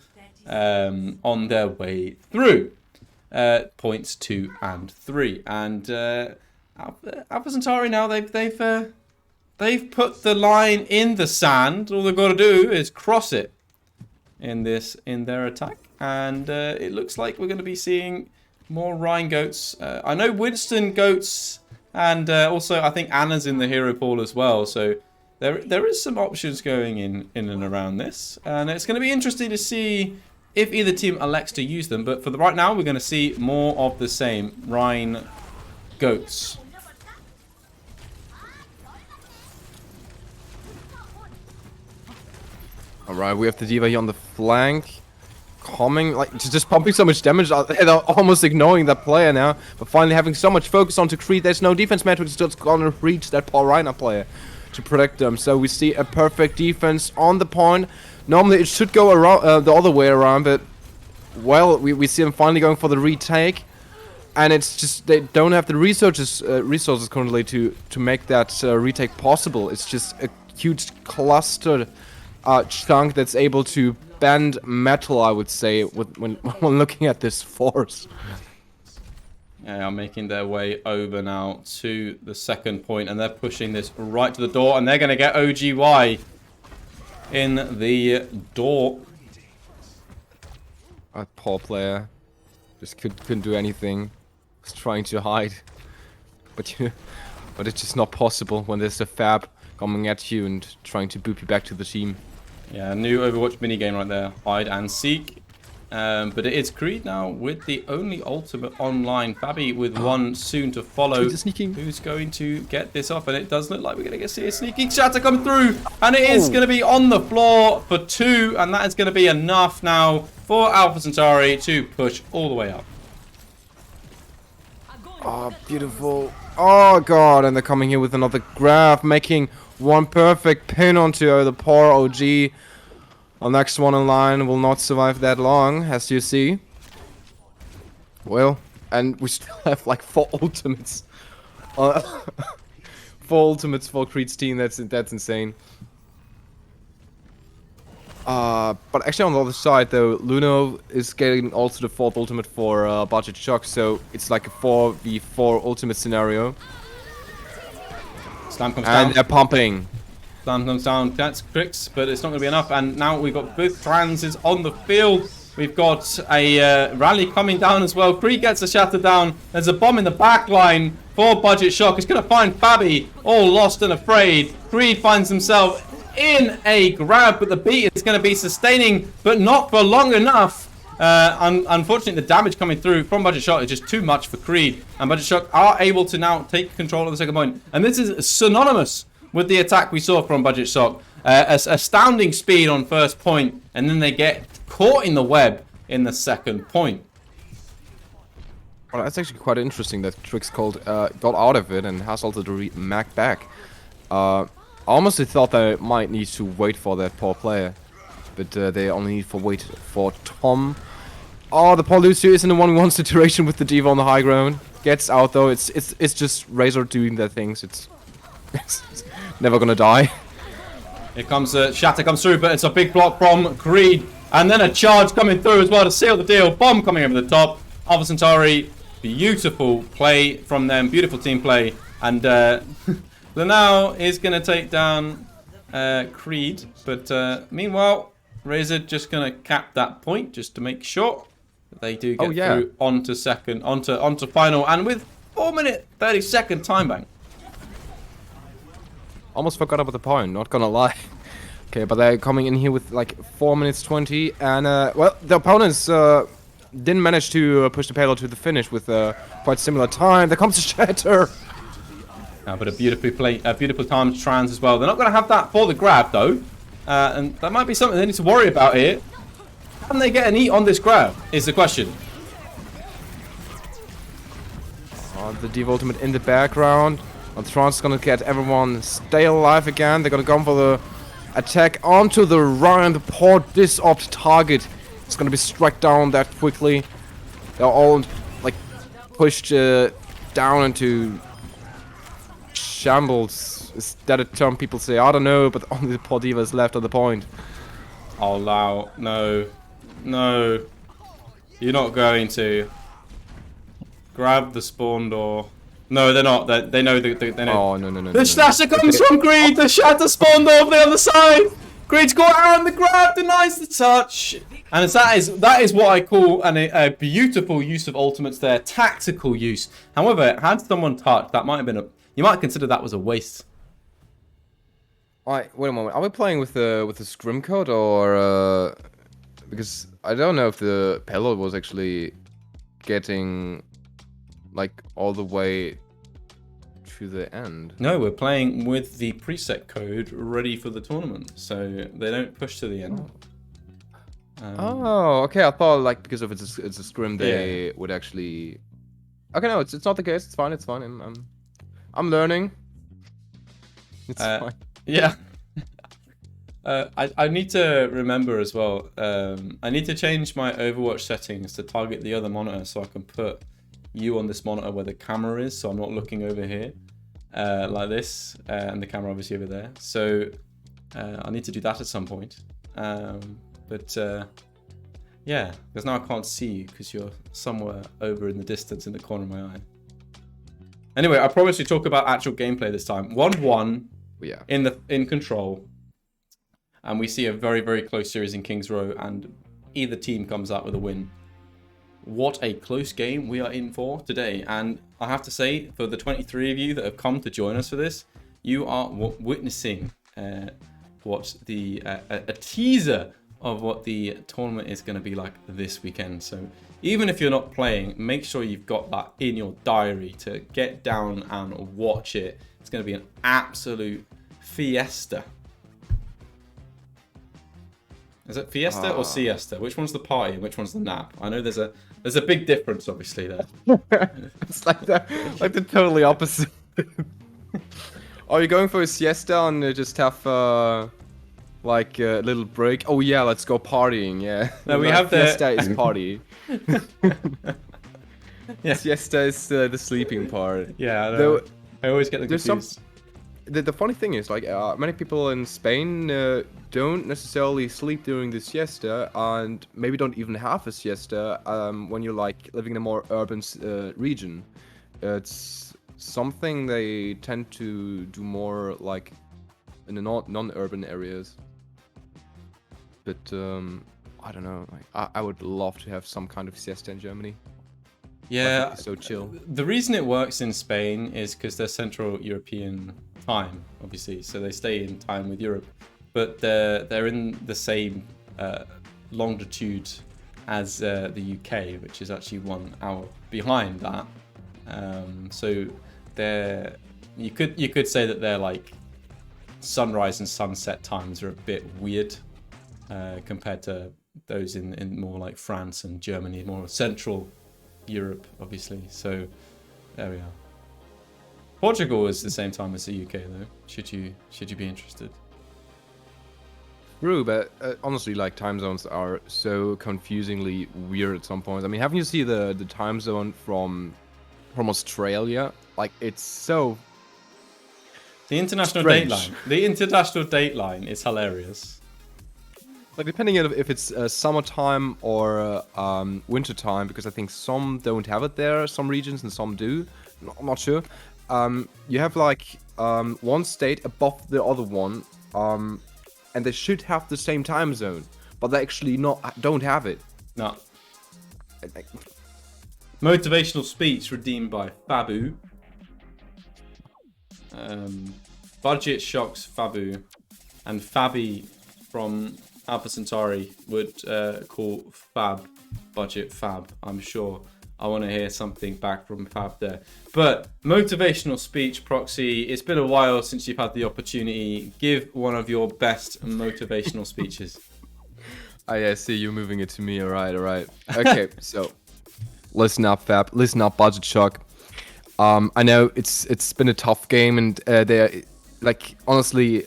on their way through points 2 and 3. And Alpha Centauri now they've put the line in the sand. All they've got to do is cross it in their attack, and it looks like we're going to be seeing more Rhine goats. I know Winston goats, and also I think Anna's in the hero pool as well. So there is some options going in and around this, and it's going to be interesting to see if either team elects to use them. But for the right now, we're going to see more of the same Rhine goats. Alright, we have the D.Va here on the flank. Coming, like, just pumping so much damage. They're almost ignoring that player now. But finally having so much focus onto Creed. There's no defense match, which is just gonna reach that poor Reiner player to protect them. So we see a perfect defense on the point. Normally it should go around the other way around, but well, we see them finally going for the retake. And it's just, they don't have the resources currently to make that retake possible. It's just a huge clustered chunk that's able to bend metal, I would say, when looking at this force. Yeah, are making their way over now to the second point, and they're pushing this right to the door, and they're going to get OGY in the door. A poor player just couldn't do anything. Was trying to hide, but it's just not possible when there's a fab coming at you and trying to boop you back to the team. Yeah, new Overwatch minigame right there. Hide and seek. But it is Creed now with the only ultimate online. Fabi with one soon to follow. Who's going to get this off? And it does look like we're going to see a sneaking shatter come through. And it is going to be on the floor for 2. And that is going to be enough now for Alpha Centauri to push all the way up. Oh, beautiful. Oh, God. And they're coming here with another grab, making one perfect pin onto the poor OG. Our next one in line will not survive that long, as you see. Well, and we still have like 4 ultimates. 4 ultimates for Creed's team. That's insane. But actually on the other side though, Luno is getting also the 4th ultimate for Budget Shock, so it's like a 4v4 ultimate scenario. Slam comes down. And they're pumping. Slam comes down. That's Crix, but it's not going to be enough. And now we've got both transes on the field. We've got a rally coming down as well. Creed gets a shatter down. There's a bomb in the back line for Budget Shock. He's going to find Fabi, all lost and afraid. Creed finds himself in a grab, but the beat is going to be sustaining, but not for long enough. Unfortunately, the damage coming through from Budget Shock is just too much for Creed, and Budget Shock are able to now take control of the second point. And this is synonymous with the attack we saw from Budget Shock. Astounding speed on first point, and then they get caught in the web in the second point. Well, that's actually quite interesting that Trix got out of it and has also the mag back. I almost thought they might need to wait for that poor player, but they only need to wait for Tom. Oh, the poor Lucio is in a 1v1 situation with the D.Va on the high ground. Gets out though. It's just Razor doing their things. It's never gonna die. Here comes Shatter comes through, but it's a big block from Creed, and then a charge coming through as well to seal the deal. Bomb coming over the top. Alpha Centauri, beautiful play from them, beautiful team play, and Lanao is gonna take down Creed, but meanwhile Razor just gonna cap that point just to make sure that they do get through onto second, onto final, and with 4-minute 30-second time bank. Almost forgot about the point, not gonna lie. Okay, but they're coming in here with like 4 minutes 20, and well, the opponents didn't manage to push the payload to the finish with quite similar time. There comes a shatter. But a beautiful timed trans as well. They're not going to have that for the grab though, and that might be something they need to worry about here. Can they get an eat on this grab? Is the question. The D.Va ultimate in the background. And Tron's gonna get everyone stay alive again. They're gonna go for the Attack onto the ramp, port disopt target. It's gonna be struck down that quickly. They're all like pushed down into shambles. Is that a term people say? I don't know, but only the poor diva is left on the point. Oh, Lao. No. No. You're not going to. Grab the spawn door. No, they're not. They know. They know. Oh, no. The slasher comes from Greed. The shatter spawn door on the other side. Greed's got around the grab, denies the touch. And that is what I call a beautiful use of ultimates there. Tactical use. However, had someone touched, that might have been you might consider that was a waste. Alright, wait a moment. Are we playing with the scrim code or because I don't know if the payload was actually getting like all the way to the end. No, we're playing with the preset code ready for the tournament, so they don't push to the end. Oh, okay. I thought like because of it's a scrim they would actually. Okay, no, it's not the case. It's fine. It's fine. I'm learning. It's fine. Yeah. I need to remember as well. I need to change my Overwatch settings to target the other monitor so I can put you on this monitor where the camera is, so I'm not looking over here like this, and the camera obviously over there. So I need to do that at some point. But yeah, because now I can't see you because you're somewhere over in the distance in the corner of my eye. Anyway, I promise to talk about actual gameplay this time. 1-1 in control. And we see a very, very close series in Kings Row, and either team comes out with a win. What a close game we are in for today. And I have to say, for the 23 of you that have come to join us for this, you are witnessing what a teaser of what the tournament is going to be like this weekend. So even if you're not playing, make sure you've got that in your diary to get down and watch it. It's going to be an absolute fiesta. Is it fiesta or siesta? Which one's the party and which one's the nap? I know there's a big difference, obviously, there. It's like the totally opposite. Are you going for a siesta and just have like a little break? Oh yeah, let's go partying. Yeah. No, we have the siesta is party. Yeah. Siesta is the sleeping part. Yeah, I know. I always get them confused. The funny thing is, like, many people in Spain don't necessarily sleep during the siesta, and maybe don't even have a siesta when you're like living in a more urban region. It's something they tend to do more like in the non-urban areas. But I don't know. Like, I would love to have some kind of siesta in Germany. Yeah, so chill. The reason it works in Spain is because they're Central European time, obviously, so they stay in time with Europe, but they're in the same longitude as the UK, which is actually 1 hour behind that. So they're you could say that they're like sunrise and sunset times are a bit weird compared to those in more like France and Germany, more Central Europe, obviously. So there we are. Portugal is the same time as the UK, though. Should you be interested? True, but honestly, like, time zones are so confusingly weird at some point. I mean, haven't you seen the time zone from Australia? Like, it's so the international strange. dateline. The international dateline is hilarious. Like, depending on if it's summertime or wintertime, because I think some don't have it there, some regions, and some do. I'm not sure. You have like one state above the other one, and they should have the same time zone, but they actually don't have it. No. Motivational speech redeemed by Fabu. Budget shocks Fabu, and Fabi from Alpha Centauri would call Fab budget Fab, I'm sure. I want to hear something back from Fab there. But motivational speech, Proxy, it's been a while since you've had the opportunity. Give one of your best motivational speeches. I see you moving it to me. All right. Okay, so listen up, Fab. Listen up, Budget Shock. I know it's been a tough game, and they're like, honestly,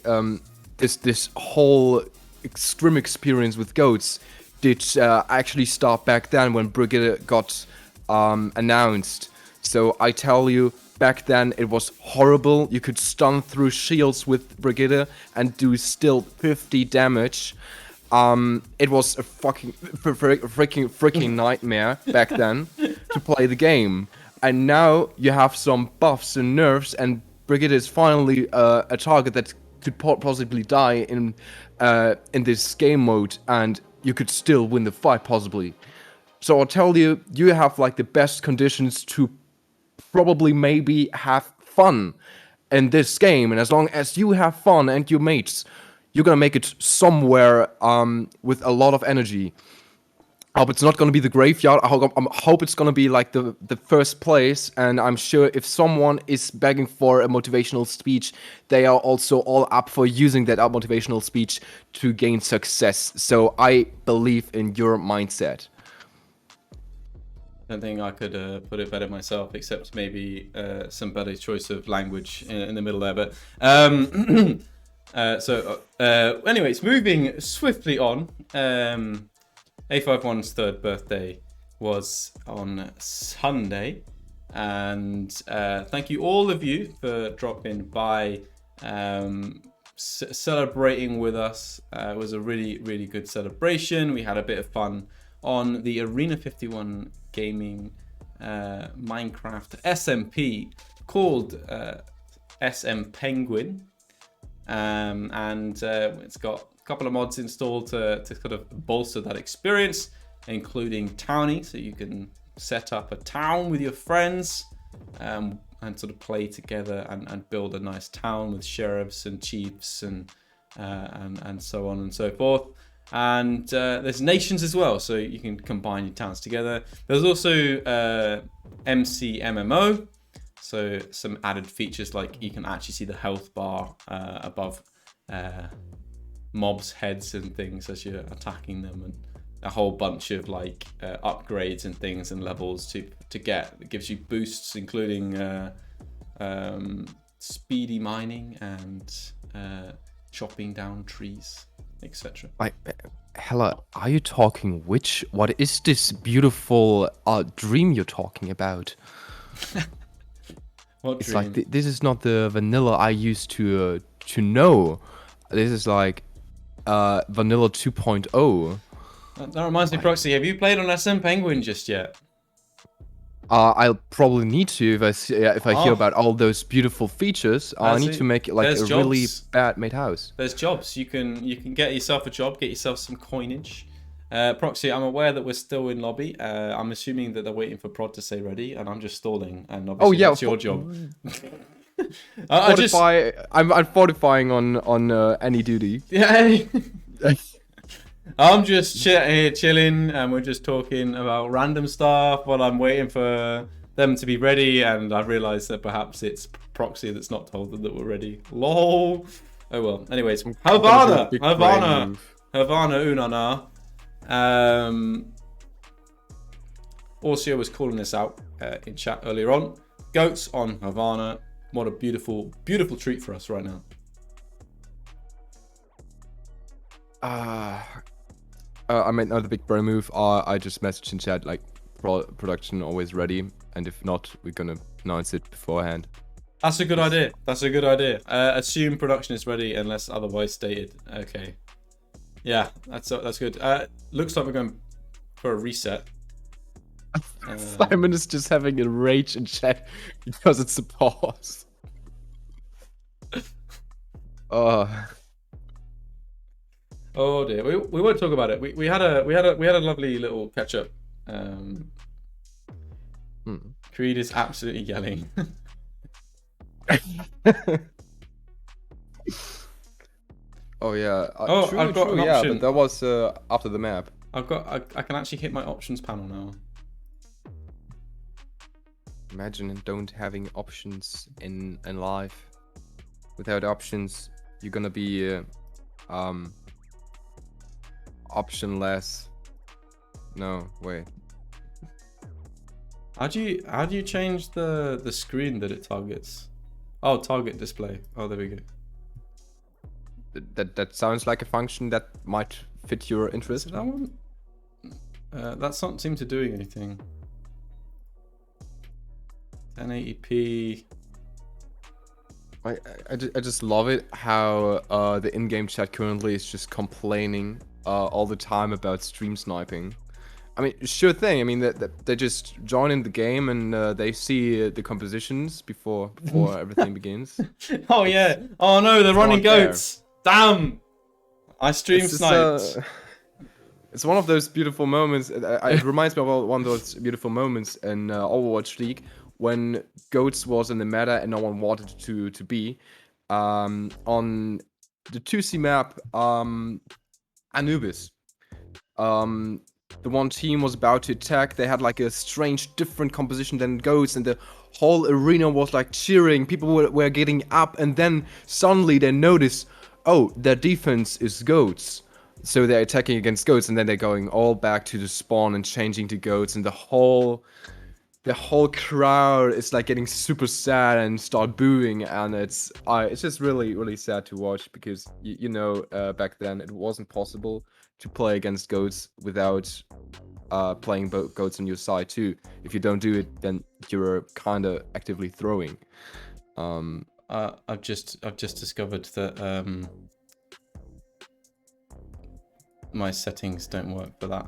this whole SCRIM experience with goats did actually start back then when Brigitte got announced. So I tell you, back then it was horrible. You could stun through shields with Brigitte and do still 50 damage. It was a freaking nightmare back then to play the game. And now you have some buffs and nerfs, and Brigitte is finally a target that could possibly die in this game mode, and you could still win the fight possibly. So I'll tell you, you have like the best conditions to probably maybe have fun in this game, and as long as you have fun and your mates, you're gonna make it somewhere with a lot of energy. I hope it's not gonna be the graveyard. I hope it's gonna be like the first place, and I'm sure if someone is begging for a motivational speech, they are also all up for using that motivational speech to gain success. So I believe in your mindset. I don't think I could put it better myself, except maybe some better choice of language in the middle there. But anyways, moving swiftly on. A51's third birthday was on Sunday, and thank you all of you for dropping by, celebrating with us. It was a really good celebration. We had a bit of fun on the Arena 51 Gaming Minecraft SMP called SM Penguin, and it's got a couple of mods installed to kind of bolster that experience, including Townie, so you can set up a town with your friends and sort of play together and build a nice town with sheriffs and chiefs and so on and so forth. And there's nations as well, so you can combine your towns together. There's also MC MMO, so some added features like you can actually see the health bar above mobs' heads and things as you're attacking them, and a whole bunch of like upgrades and things and levels to get. It gives you boosts, including speedy mining and chopping down trees, etc. Hella, are you talking witch? What is this beautiful dream you're talking about? What it's dream? like this is not the vanilla I used to know. This is like vanilla 2.0. That reminds me, Proxy, have you played on SM Penguin just yet? I'll probably need to if I hear about all those beautiful features. I need to make like a really bad made house. There's jobs. You can get yourself a job, get yourself some coinage. Proxy, I'm aware that we're still in lobby. I'm assuming that they're waiting for Prod to say ready, and I'm just stalling. And obviously, that's your job. I'm fortifying on any duty. Yeah. I'm just here chilling, and we're just talking about random stuff while I'm waiting for them to be ready. And I realised that perhaps it's Proxy that's not told them that we're ready. Lol. Oh well. Anyways, Havana Unana. Orcio was calling this out in chat earlier on. Goats on Havana. What a beautiful treat for us right now. I made another big bro move. I just messaged in chat like production always ready, and if not, we're gonna announce it beforehand. That's a good idea. That's a good idea. Assume production is ready unless otherwise stated. Okay. Yeah, that's good. Looks like we're going for a reset. Simon is just having a rage in chat because it's a pause. Oh dear, we won't talk about it. We had a lovely little catch up. Creed is absolutely yelling. Oh yeah. True, I've got an yeah, option. but that was after the map. I can actually hit my options panel now. Imagine don't having options in life. Without options, you're gonna be optionless. No, wait. How do you change the screen that it targets? Oh, target display. Oh, there we go. that sounds like a function that might fit your Is interest. it that one? That's not seem to doing anything. 1080p. I just love it how the in-game chat currently is just complaining all the time about stream sniping. I mean, sure thing. I mean, they just join in the game and they see the compositions before everything begins. Oh yeah. Oh no, they're running not there. goats. Damn. I stream It's just, sniped. it's one of those beautiful moments. It reminds me of one of those beautiful moments in Overwatch League when goats was in the meta and no one wanted to be on the 2C map Anubis. The one team was about to attack. They had like a strange, different composition than goats, and the whole arena was like cheering. People were getting up, and then suddenly they notice, oh, their defense is goats. So they're attacking against goats, and then they're going all back to the spawn and changing to goats, and the whole crowd is like getting super sad and start booing, and it's just really sad to watch because you know back then it wasn't possible to play against goats without playing goats on your side too. If you don't do it, then you're kind of actively throwing. I've just discovered that my settings don't work for that.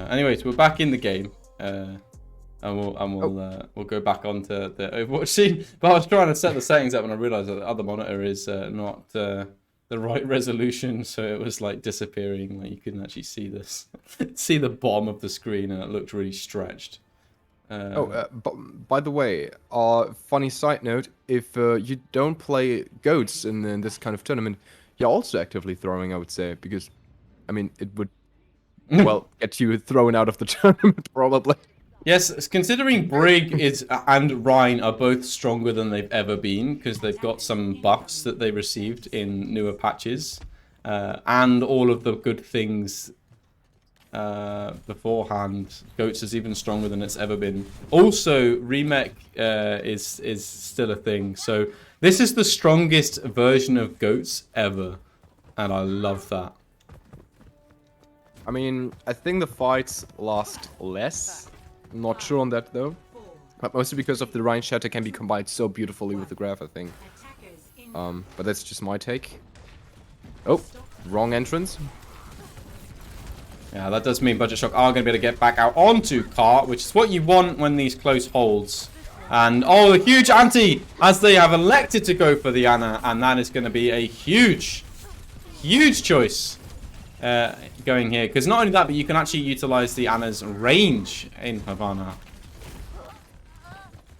Anyways, we're back in the game. And we'll go back onto the Overwatch scene. But I was trying to set the settings up and I realized that the other monitor is not the right resolution, so it was like disappearing. Like you couldn't actually see this, see the bottom of the screen, and it looked really stretched. By the way, funny side note: if you don't play goats in this kind of tournament, you're also actively throwing. I would say because, I mean, it would well get you thrown out of the tournament probably. Yes, considering Brig and Rhine are both stronger than they've ever been because they've got some buffs that they received in newer patches, and all of the good things beforehand. Goats is even stronger than it's ever been. Also, remake is still a thing. So this is the strongest version of Goats ever, and I love that. I mean, I think the fights last less. I'm not sure on that though, but mostly because of the Rhine Shatter can be combined so beautifully with the Graph, I think. But that's just my take. Oh, wrong entrance. Yeah, that does mean Budget Shock are going to be able to get back out onto Cart, which is what you want when these close holds. And oh, a huge anti as they have elected to go for the Ana, and that is going to be a huge choice going here. Because not only that, but you can actually utilize the Ana's range in Havana.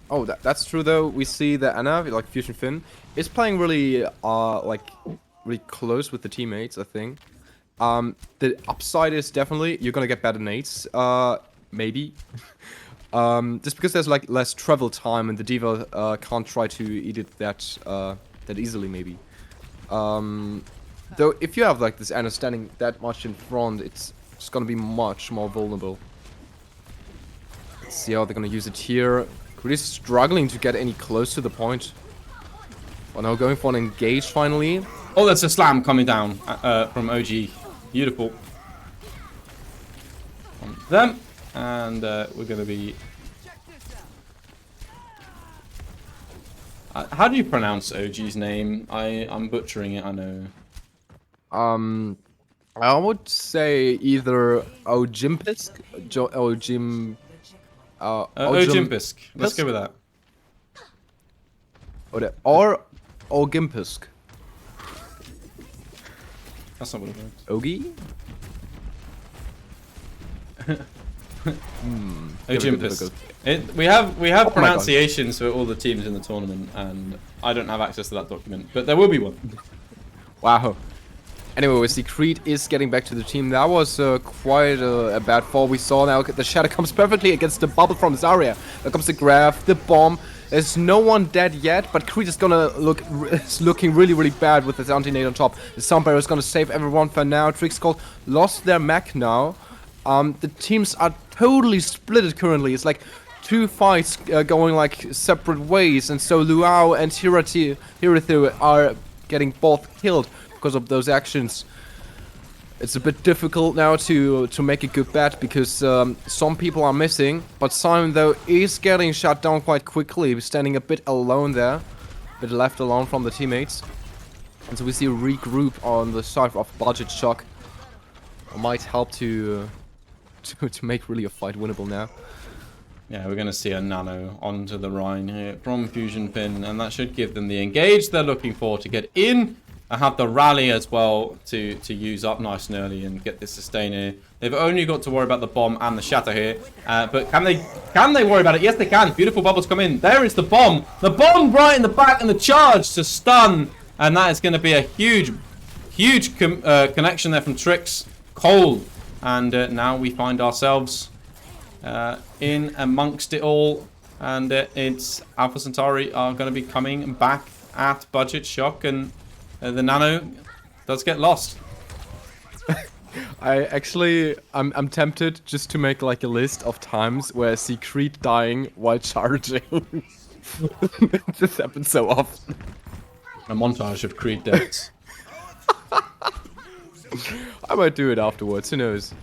Oh, that's true though. We see that Ana, like Fusion Finn, is playing really really close with the teammates, I think. The upside is definitely you're gonna get better nades, maybe. Just because there's like less travel time and the diva can't try to eat it that easily, maybe. Though if you have like this Ana standing that much in front, it's just gonna be much more vulnerable. Let's see how they're gonna use it here. Really struggling to get any close to the point. Well, now going for an engage finally. Oh, that's a slam coming down from OG. Beautiful. On them. And we're going to be... how do you pronounce OG's name? I'm butchering it, I know. I would say either Ojimpisk, Ojimpisk. Let's go with that. Or Ogimpisk. That's not what it means. Ogi? Ogympus. We have pronunciations for all the teams in the tournament, and I don't have access to that document, but there will be one. Wow. Anyway, we see Creed is getting back to the team. That was quite a bad fall. We saw now the Shadow comes perfectly against the bubble from Zarya. There comes the grab, the bomb. There's no one dead yet, but Creed is gonna looking really bad with his anti-nade on top. The Soundbarrier is gonna save everyone for now. Trickskull lost their mech now. The teams are totally split currently. It's like two fights going like separate ways, and so Luau and Hirathu are getting both killed because of those actions. It's a bit difficult now to make a good bet because some people are missing, but Simon though is getting shut down quite quickly, standing a bit alone there, a bit left alone from the teammates. And so we see a regroup on the side of Budget Shock. Might help to make really a fight winnable now. Yeah, we're going to see a Nano onto the Rhine here from Fusion Pin, and that should give them the engage they're looking for to get in. I have the rally as well to use up nice and early and get this sustain here. They've only got to worry about the bomb and the shatter here. But can they worry about it? Yes, they can. Beautiful bubbles come in. There is the bomb. The bomb right in the back and the charge to stun. And that is going to be a huge connection there from Trix. Cold. And now we find ourselves in amongst it all. And it's Alpha Centauri are going to be coming back at Budget Shock, and the Nano does get lost. I'm tempted just to make like a list of times where I see Creed dying while charging. This happens so often. A montage of Creed deaths. I might do it afterwards, who knows.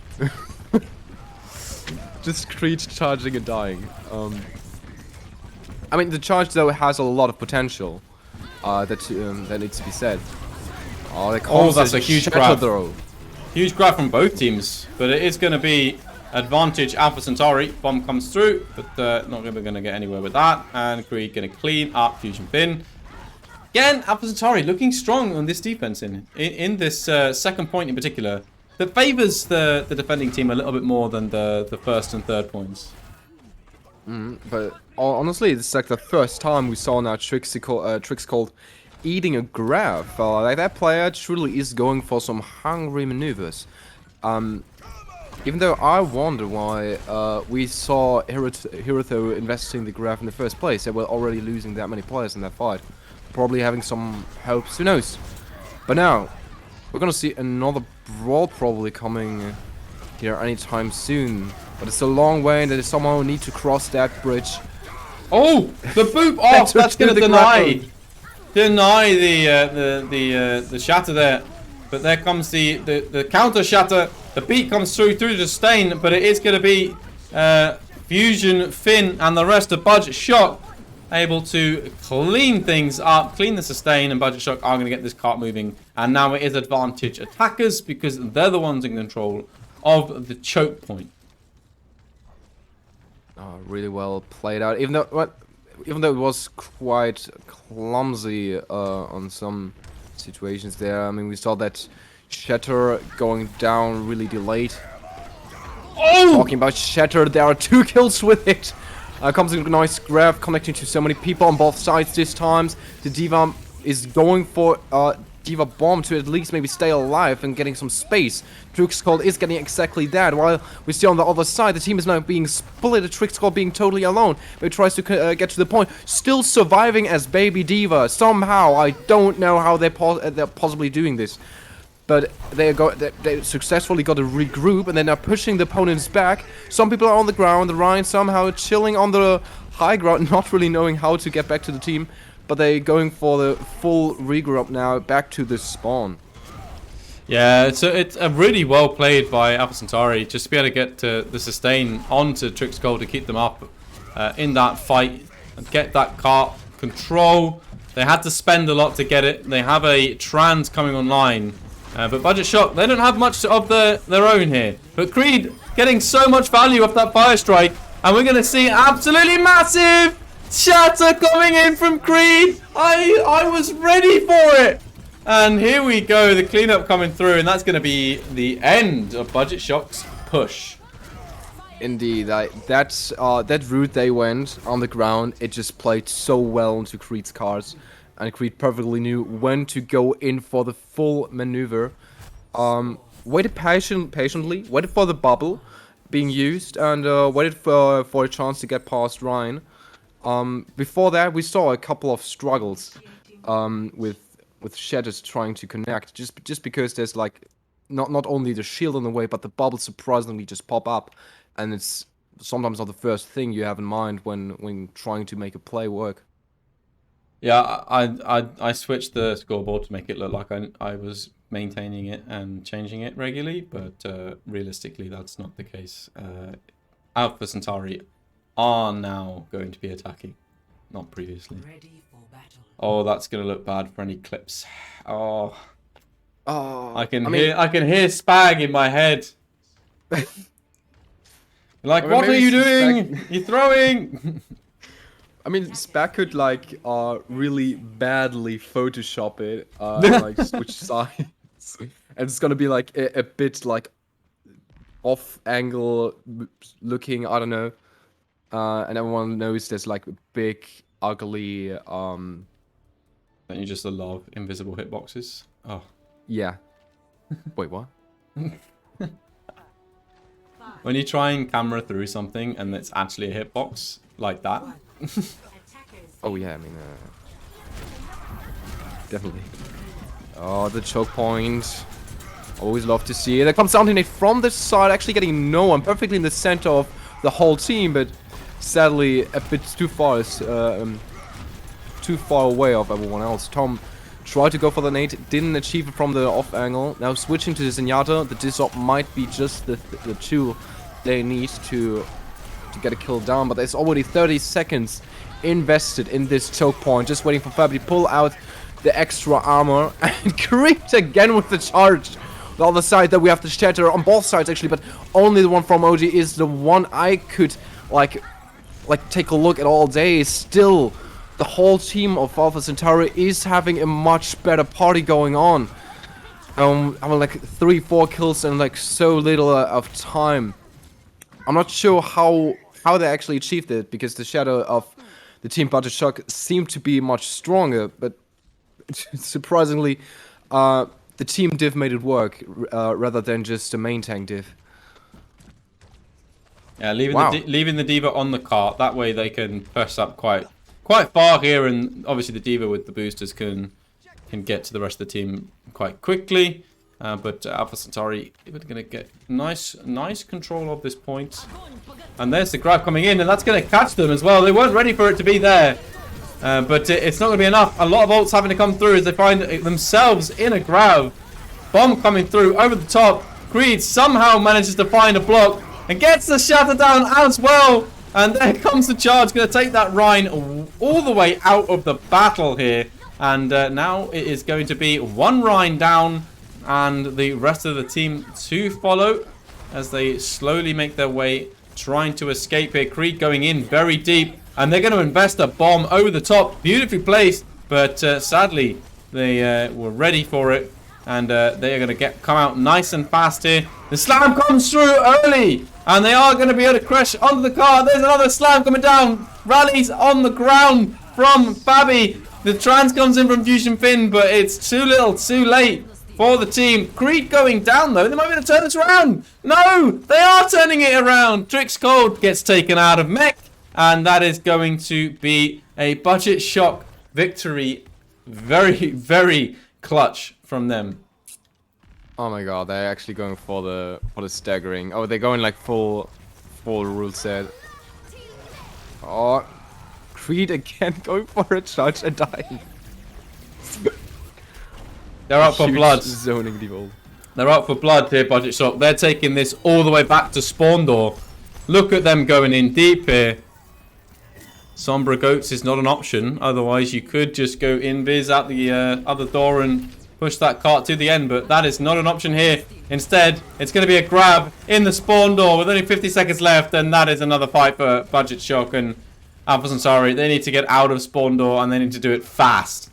Just Creed charging and dying. I mean, the charge though has a lot of potential. That needs to be said. Oh, that's a huge grab. Huge grab from both teams, but it is going to be advantage Alpha Centauri. Bomb comes through, but not going to get anywhere with that. And Creed going to clean up Fusion Pin. Again, Alpha Centauri looking strong on this defense in this second point in particular. That favors the defending team a little bit more than the first and third points. But honestly, this is like the first time we saw now Trix called eating a grab. Like that player truly is going for some hungry maneuvers. Even though I wonder why we saw Hiruto investing the grab in the first place. They were already losing that many players in that fight. Probably having some hopes, who knows. But now, we're gonna see another brawl probably coming here anytime soon. But it's a long way and they somehow need to cross that bridge. Oh, the boop off! That's gonna deny the shatter there. But there comes the counter shatter. The beat comes through the sustain, but it is gonna be Fusion, Finn, and the rest of Budget Shock able to clean things up, clean the sustain, and Budget Shock are going to get this cart moving. And now it is advantage attackers because they're the ones in control of the choke point. Oh, really well played out. Even though it was quite clumsy on some situations there. I mean, we saw that Shatter going down really delayed. Oh! Talking about Shatter, there are 2 kills with it. Comes in a nice grab, connecting to so many people on both sides this time. The D.Va is going for D.Va Bomb to at least maybe stay alive and getting some space. Trixcold is getting exactly that, while we see on the other side the team is now being split, Trixcold being totally alone. But he tries to get to the point, still surviving as Baby D.Va. Somehow, I don't know how they're possibly doing this. But they successfully got to regroup, and then they're pushing the opponents back. Some people are on the ground, the Rhine somehow chilling on the high ground, not really knowing how to get back to the team. But they're going for the full regroup now, back to the spawn. Yeah, it's a really well played by Alpha Centauri, just to be able to get the sustain onto Trixcold to keep them up in that fight and get that cart control. They had to spend a lot to get it. They have a trans coming online. But Budget Shock, they don't have much of their own here. But Creed getting so much value off that fire strike. And we're going to see absolutely massive shatter coming in from Creed. I was ready for it. And here we go, the cleanup coming through. And that's going to be the end of Budget Shock's push. Indeed, that route they went on the ground, it just played so well into Creed's cards. And Creed perfectly knew when to go in for the full maneuver. Waited patiently, waited for the bubble being used, and waited for a chance to get past Rhine. Before that, we saw a couple of struggles with Shatters trying to connect, just because there's like not only the shield in the way, but the bubbles surprisingly just pop up, and it's sometimes not the first thing you have in mind when trying to make a play work. Yeah, I switched the scoreboard to make it look like I was maintaining it and changing it regularly, but realistically that's not the case. Alpha Centauri are now going to be attacking, not previously. Oh, that's gonna look bad for any clips. Oh, I can hear Spag in my head. Like, what are you doing? You're throwing. I mean, Spag could like really badly Photoshop it, like switch sides, and it's gonna be like a bit like off angle looking. I don't know, and everyone knows there's like a big ugly. Don't you just love invisible hitboxes? Oh, yeah. Wait, what? When you try and camera through something and it's actually a hitbox like that. Oh yeah, I mean, definitely. Oh, the choke point. Always love to see it. There comes Centauri from the side, actually getting no one, perfectly in the center of the whole team, but sadly a bit too far away of everyone else. Tom tried to go for the nade, didn't achieve it from the off angle. Now switching to the Zenyatta, the Disop might be just the tool they need to get a kill down, but there's already 30 seconds invested in this choke point, just waiting for Fabi to pull out the extra armor and creeped again with the charge. The other side that we have the shatter on both sides actually, but only the one from OG is the one I could like take a look at all day. Still, the whole team of Alpha Centauri is having a much better party going on. I mean, like 3-4 kills in like so little of time. I'm not sure how they actually achieved it, because the shadow of the team Budget Shock seemed to be much stronger, but surprisingly, the team div made it work rather than just a main tank div. Yeah, leaving the D.Va on the cart, that way they can push up quite far here, and obviously the D.Va with the boosters can get to the rest of the team quite quickly. But Alpha Centauri are going to get nice control of this point. And there's the grab coming in, and that's going to catch them as well. They weren't ready for it to be there. But it's not going to be enough. A lot of ults having to come through as they find themselves in a grab. Bomb coming through over the top. Creed somehow manages to find a block and gets the shatter down as well. And there comes the charge. Going to take that Rhine all the way out of the battle here. And now it is going to be one Rhine down, and the rest of the team to follow as they slowly make their way, trying to escape here. Creed going in very deep, and they're going to invest a bomb over the top. Beautifully placed, but sadly they were ready for it, and they are going to come out nice and fast here. The slam comes through early, and they are going to be able to crash onto the car. There's another slam coming down. Rallies on the ground from Fabi. The trans comes in from Fusion Finn, but it's too little, too late for the team. Creed going down though. They might be able to turn this around. No, they are turning it around. Trix Cold gets taken out of mech, and that is going to be a Budget Shock victory. Very, very clutch from them. Oh my god, they're actually going for the staggering. Oh, they're going like full rule set. Oh, Creed again going for a charge and dying. They're out for blood. Zoning the old. They're out for blood here, Budget Shock. They're taking this all the way back to spawn door. Look at them going in deep here. Sombra Goats is not an option. Otherwise, you could just go invis out the other door and push that cart to the end. But that is not an option here. Instead, it's going to be a grab in the spawn door with only 50 seconds left. And that is another fight for Budget Shock and Alpha Centauri. They need to get out of spawn door, and they need to do it fast.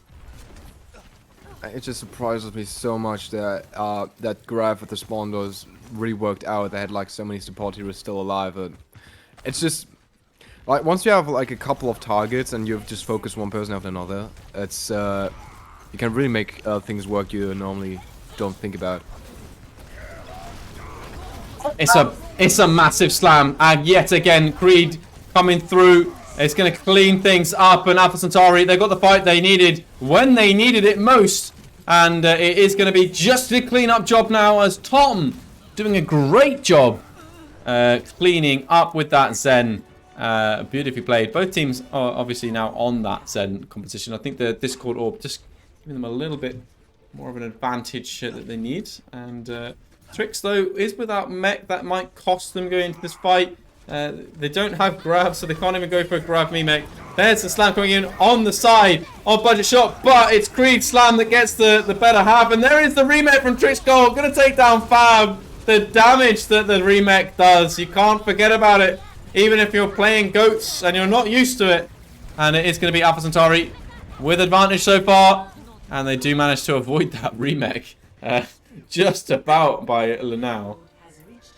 It just surprises me so much that that grab at the spawn doors really worked out. They had like so many support heroes still alive. And it's just like once you have like a couple of targets and you just focus one person after another, it's you can really make things work you normally don't think about. It's a massive slam, and yet again Creed coming through. It's going to clean things up, and Alpha Centauri, they got the fight they needed when they needed it most. And it is going to be just a clean-up job now, as Tom doing a great job cleaning up with that Zen. Beautifully played. Both teams are obviously now on that Zen competition. I think the Discord Orb just giving them a little bit more of an advantage that they need. And Trix, though, is without mech. That might cost them going into this fight. They don't have grab, so they can't even go for a grab me mech. There's the slam coming in on the side of Budget Shot, but it's Creed Slam that gets the better half. And there is the remake from Trix Gold. Going to take down Fab. The damage that the remake does, you can't forget about it. Even if you're playing goats and you're not used to it. And it is going to be Alpha Centauri with advantage so far. And they do manage to avoid that remake. Just about by Lanao.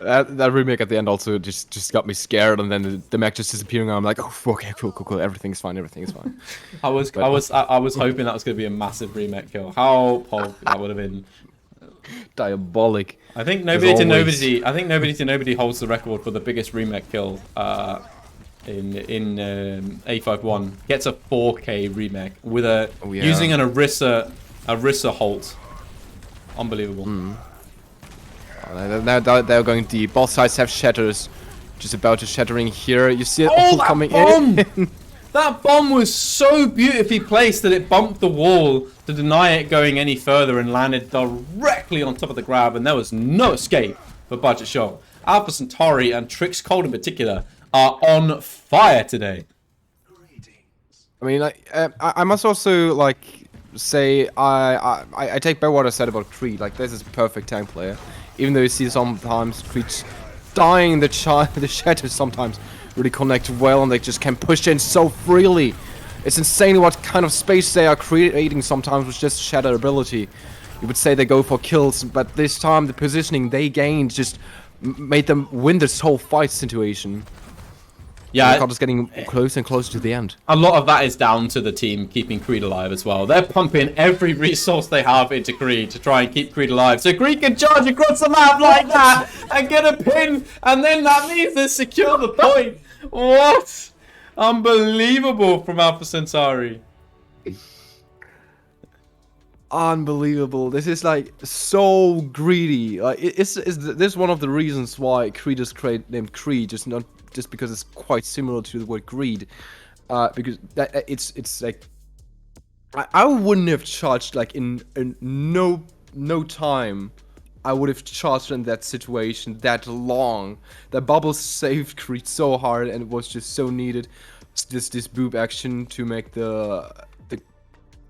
That remake at the end also just got me scared, and then the mech just disappearing. And I'm like, oh, okay, cool. Everything's fine. I was hoping that was going to be a massive remake kill. How pog that would have been. Diabolic. I think Nobody to Nobody holds the record for the biggest remake kill in A51. Gets a 4K remake with using an Orisa Holt. Unbelievable. Now they're going deep. Both sides have shatters. Just about to shattering here. You see it all coming bomb! in. That bomb was so beautifully placed that it bumped the wall to deny it going any further and landed directly on top of the grab, and there was no escape for Budget Shot. Alpha Centauri and Trix Cold in particular are on fire today. I mean, like, I must also like say I take back what I said about Creed. Like, this is a perfect tank player, even though you see sometimes Creed's dying the shatters sometimes really connect well, and they just can push in so freely. It's insane what kind of space they are creating sometimes with just shatter ability. You would say they go for kills, but this time the positioning they gained just made them win this whole fight situation. Yeah, just getting closer and closer to the end. A lot of that is down to the team keeping Creed alive as well. They're pumping every resource they have into Creed to try and keep Creed alive. So Creed can charge across the map like that and get a pin, and then that means they secure the point. What? Unbelievable from Alpha Centauri. Unbelievable. This is like so greedy. Like this is one of the reasons why Creed is named Creed, just because it's quite similar to the word greed. Because it's like I wouldn't have charged like in no time. I would have charged in that situation that long. The bubble saved Creed so hard, and it was just so needed. This boob action to make the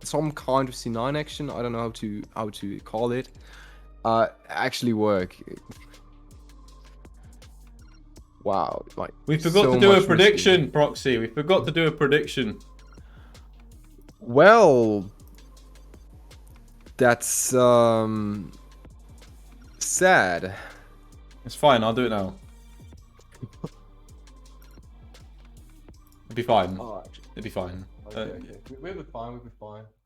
some kind of C9 action. I don't know how to call it. Actually work. Wow! Like we forgot to do a prediction, Proxy. We forgot to do a prediction. Well, that's sad. It's fine. I'll do it now. It'll be fine. Oh, it'll be fine. Okay. We'll be fine.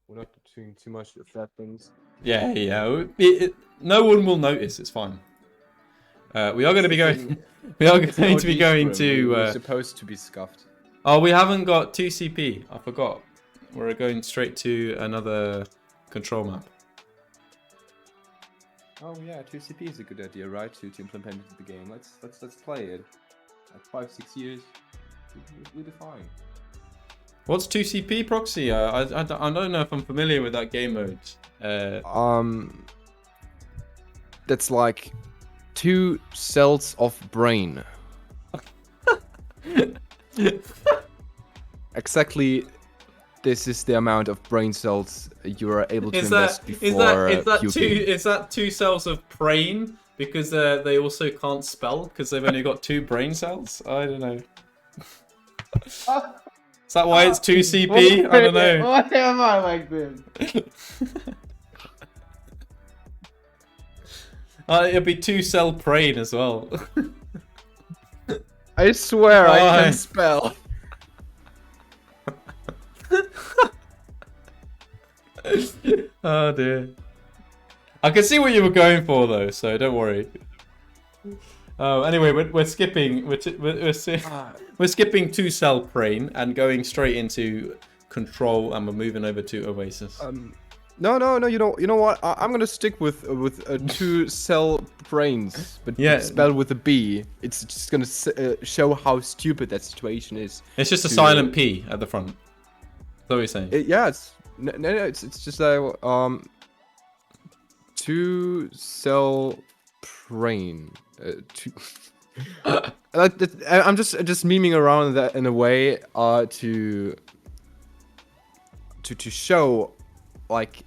We're not doing too much of that things. Yeah. No one will notice. It's fine. We are going to be going. We are going to be going to. We're supposed to be scuffed. Oh, we haven't got 2CP. I forgot. We're going straight to another control map. Oh yeah, 2CP is a good idea, right? To implement it in the game. Let's play it. At 5-6 years, we'll be fine. What's 2CP, Proxy? I don't know if I'm familiar with that game mode. That's like 2 cells of brain. Exactly. This is the amount of brain cells you are able to invest before puking. Is that 2 cells of brain? Because they also can't spell because they've only got 2 brain cells? I don't know. Is that why it's 2CP? I don't know. Why am I like this? It'll be 2 cell brain as well. I swear I can spell. Oh dear. I can see what you were going for though, so don't worry. Anyway, we're skipping. We're skipping 2 cell brain and going straight into control, and we're moving over to Oasis. No, no, no. You know what? I'm gonna stick with 2 cell brains, but Yeah. spelled with a B. It's just gonna show how stupid that situation is. It's just a silent P at the front. That's what you're saying. Yeah, no, it's just a 2 cell brain. I'm just memeing around that in a way to show like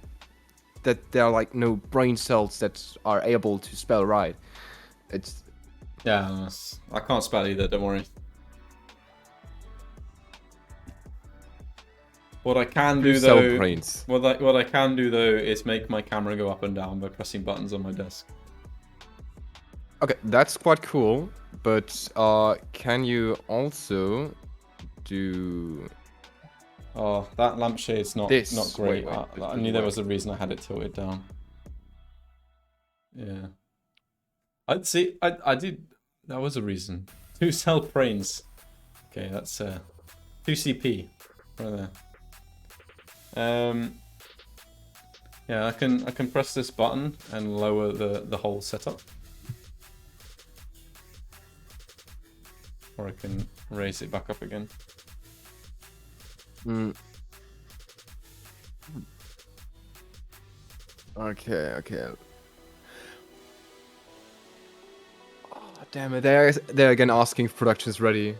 that there are like no brain cells that are able to spell right. It's Yeah, I can't spell either. Don't worry. What I can do cell though, brains. what I can do though is make my camera go up and down by pressing buttons on my desk. Okay, that's quite cool. But can you also do? Oh, that lampshade's not This. great. Wait, I knew there was a reason I had it tilted down. Yeah. I'd see. I did. That was a reason. 2 cell brains. Okay, that's 2 CP right there. Yeah, I can press this button and lower the whole setup, or I can raise it back up again. Okay. Oh, damn it! They're again asking if production's ready.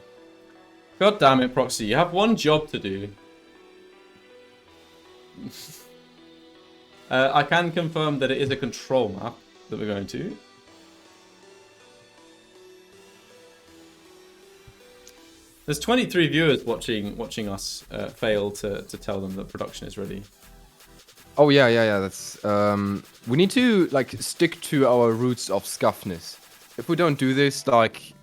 God damn it, Proxy! You have one job to do. I can confirm that it is a control map that we're going to. There's 23 viewers watching us fail to tell them that production is ready. Oh yeah. That's we need to like stick to our roots of scuffness. If we don't do this, like,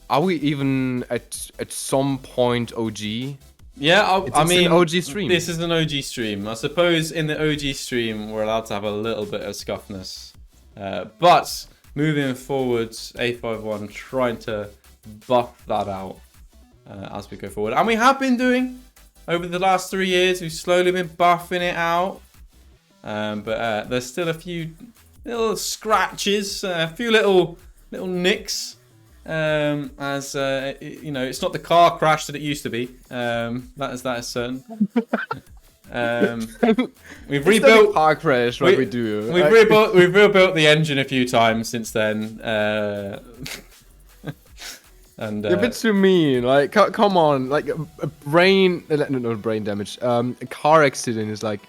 are we even at some point OG? Yeah, I mean, an OG stream. This is an OG stream. I suppose in the OG stream we're allowed to have a little bit of scuffness, but moving forwards, A51 trying to buff that out as we go forward, and we have been doing over the last 3 years. We've slowly been buffing it out, but there's still a few little scratches, a few little nicks. As you know, it's not the car crash that it used to be. That is certain. We've rebuilt car crash. What we do? We've rebuilt the engine a few times since then. And You're a bit too mean. Like, come on. Like a brain, no brain damage. A car accident is like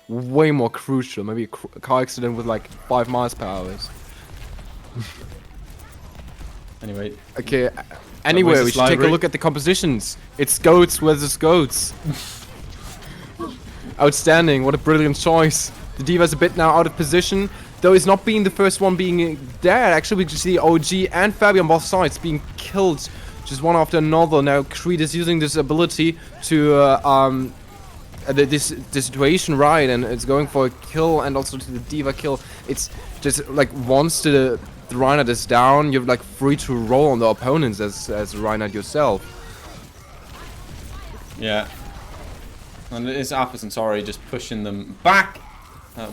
way more crucial. Maybe a car accident with like 5 miles per hour. Anyway. Okay. Anyway, we should take a look at the compositions. It's goats versus goats. Outstanding. What a brilliant choice. The Diva's a bit now out of position, though he's not being the first one being dead. Actually, we can see OG and Fabi on both sides being killed just one after another. Now Creed is using this ability to this situation right, and it's going for a kill and also to the Diva kill. It's just like once the Reinhardt is down, you're like free to roll on the opponents as Reinhardt yourself. Yeah. And it is Alpha Centauri just pushing them back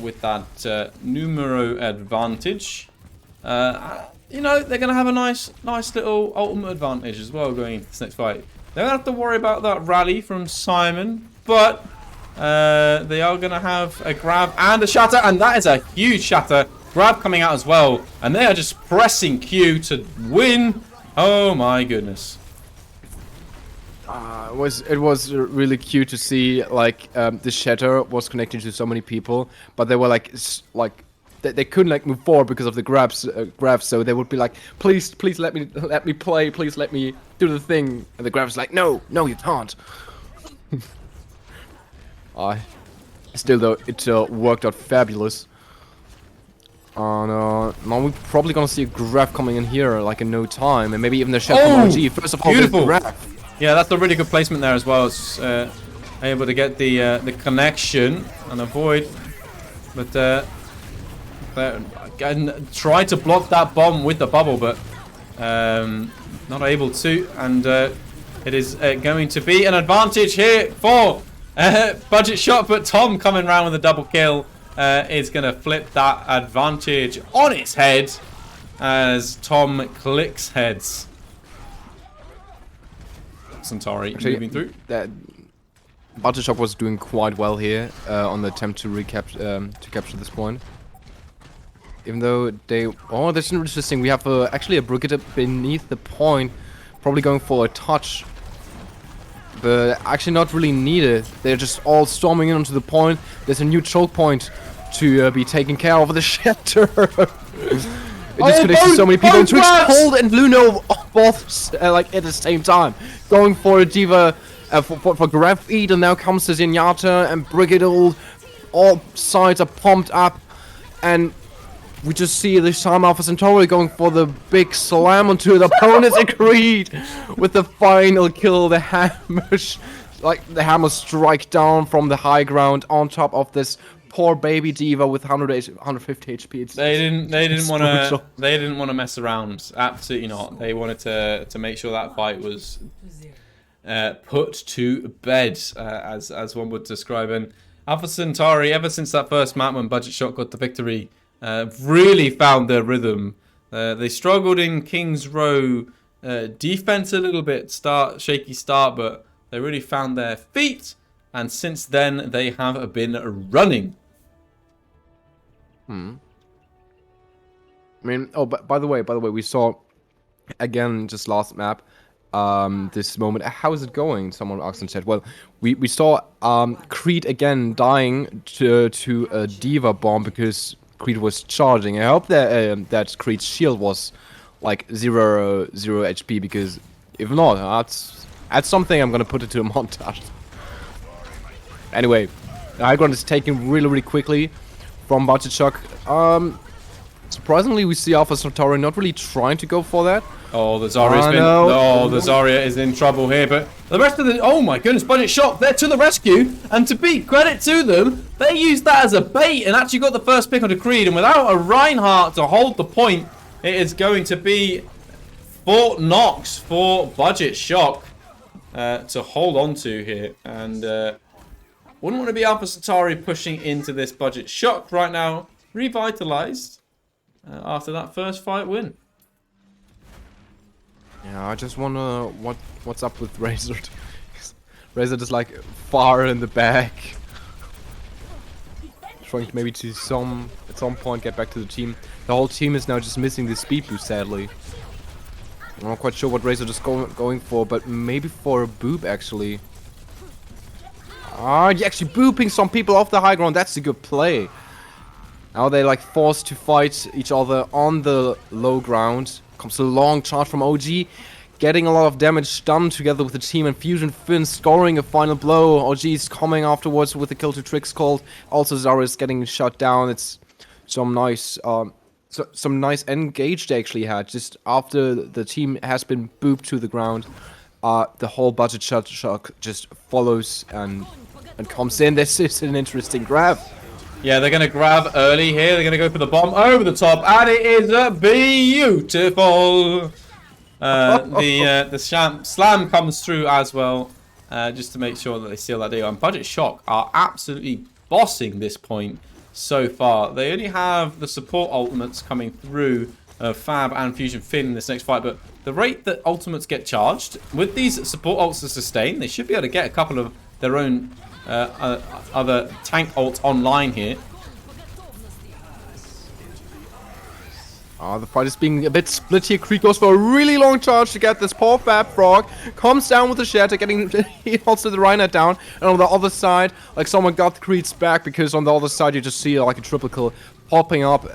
with that numero advantage. You know, they're going to have a nice little ultimate advantage as well going into this next fight. They don't have to worry about that rally from Simon, but they are going to have a grab and a shatter, and that is a huge shatter. Grab coming out as well, and they are just pressing Q to win. Oh my goodness. It was really cute to see like the shatter was connected to so many people, but they were like they couldn't like move forward because of the grabs. So they would be like, please let me play, please let me do the thing, and the grab's like, no you can't. Still though, it worked out fabulous. Now we're probably gonna see a grab coming in here like in no time, and maybe even the shot from OG. First of all, beautiful. The grab. Yeah, that's a really good placement there as well. It's able to get the connection and avoid, but again, try to block that bomb with the bubble, but not able to. And it is going to be an advantage here for Budget shot, but Tom coming around with a double kill is going to flip that advantage on its head as Tom clicks heads. Centauri moving through. That Budget Shock was doing quite well here on the attempt to capture this point. Even though they... Oh, that's interesting. We have actually a Brigitte beneath the point, probably going for a touch. But actually not really needed. They're just all storming in onto the point. There's a new choke point to be taken care of. The shatter. It disconnects so many people. And Twitch Cold and Luno both like at the same time, going for a diva for grab eat, and now comes the Zenyatta and Brigitte. All sides are pumped up, and we just see this time Alpha Centauri going for the big slam onto the opponents. Agreed with the final kill. The hammer strike down from the high ground on top of this poor baby diva with 150 HP. They didn't want to mess around. Absolutely not. They wanted to make sure that fight was put to bed, as one would describe. And Alpha Centauri, ever since that first map when Budget Shot got the victory, really found their rhythm. They struggled in King's Row defense a little bit, shaky start, but they really found their feet. And since then, they have been running. I mean, oh, by the way, we saw again just last map. This moment. How is it going? Someone asked in chat. Well, we saw Creed again dying to a diva bomb because Creed was charging. I hope that Creed's shield was like 0 HP, because if not, that's something I'm gonna put into a montage. Anyway, the high ground is taken really quickly from Budget Shock. Surprisingly, we see Alpha Centauri not really trying to go for that. Oh, the Zarya is in trouble here, but the rest of the... Oh my goodness, Budget Shock, they're to the rescue, and to be credit to them, they used that as a bait and actually got the first pick onto Creed, and without a Reinhardt to hold the point, it is going to be Fort Knox for Budget Shock to hold on to here, and wouldn't want to be Alpha Centauri pushing into this Budget Shock right now, revitalized after that first fight win. Yeah, I just wonder what's up with Razor. Razor is like far in the back, trying to maybe at some point get back to the team. The whole team is now just missing the speed boost, sadly. I'm not quite sure what Razor is going for, but maybe for a boop actually. Ah, you're actually booping some people off the high ground. That's a good play. Now they like forced to fight each other on the low ground. Comes a long charge from OG, getting a lot of damage done together with the team, and Fusion Finn scoring a final blow. OG is coming afterwards with the kill to Tricks called. Also Zarya is getting shut down. It's some nice engage they actually had just after the team has been booped to the ground. The whole Budget Shock just follows and comes in. This is an interesting grab. Yeah, they're going to grab early here. They're going to go for the bomb over the top, and it is beautiful. The slam comes through as well, just to make sure that they seal that deal. And Budget Shock are absolutely bossing this point so far. They only have the support ultimates coming through, Fab and Fusion Finn in this next fight, but the rate that ultimates get charged, with these support ults to sustain, they should be able to get a couple of their own other tank ults online here. The fight is being a bit split here. Creed goes for a really long charge to get this poor Fab Frog. Comes down with the shatter, getting also the Reinhardt down. And on the other side, like someone got Creed's back, because on the other side you just see like a triple kill popping up.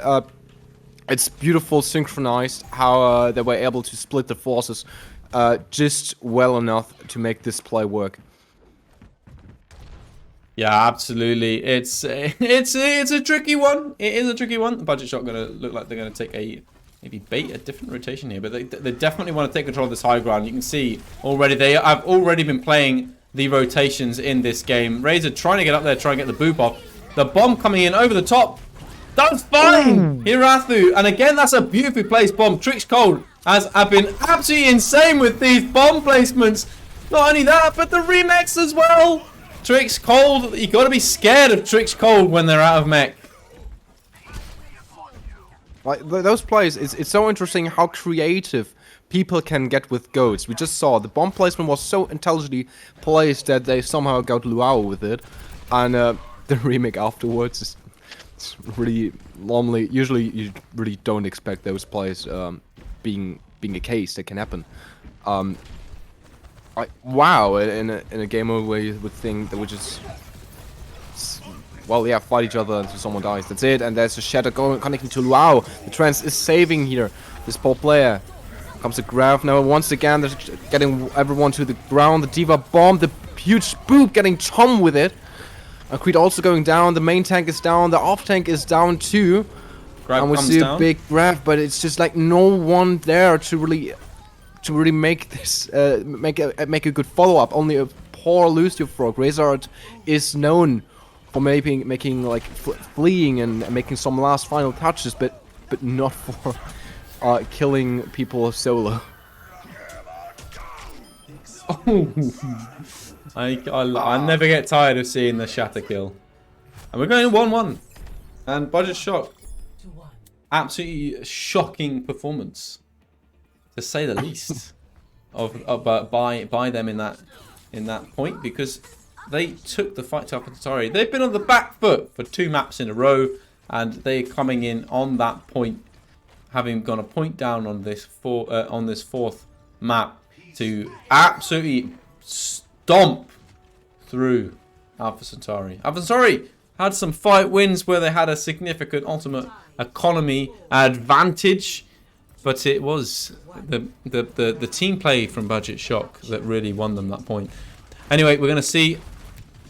It's beautiful synchronized how they were able to split the forces just well enough to make this play work. Yeah, absolutely. It's a tricky one. It is a tricky one. The Budget Shot gonna look like they're gonna take maybe bait a different rotation here, but they definitely want to take control of this high ground. You can see already they have already been playing the rotations in this game. Razor trying to get up there, trying to get the boop off. The bomb coming in over the top. That's fine. Hirathu, and again that's a beautifully placed bomb. Tricks Cold have been absolutely insane with these bomb placements. Not only that, but the remix as well. Trix cold. You gotta be scared of Trix cold when they're out of mech. Like those plays, it's so interesting how creative people can get with goats. We just saw the bomb placement was so intelligently placed that they somehow got Luau with it, and the remake afterwards is it's really usually you really don't expect those plays being a case that can happen. Wow, in a game mode where you would think that we just well, yeah, fight each other until someone dies. That's it. And there's a shatter connecting to Luau. The trance is saving here. This poor player. Comes the graph now. Once again, they're getting everyone to the ground. The Diva bomb. The huge boop getting Tom with it. Creed also going down. The main tank is down. The off tank is down too. Grab and we see a big graph, but it's just like no one there to really make this make a good follow up. Only a poor Lucio Frog. Razor is known for making like fleeing and making some last final touches, but not for killing people solo. I never get tired of seeing the shatter kill. And we're going 1-1. And Budget Shock. Absolutely shocking performance, to say the least, by them in that point, because they took the fight to Alpha Centauri. They've been on the back foot for 2 maps in a row, and they're coming in on that point, having gone a point down on this fourth map to absolutely stomp through Alpha Centauri. Alpha Centauri had some fight wins where they had a significant ultimate economy advantage, but it was the team play from Budget Shock that really won them that point. Anyway, we're going to see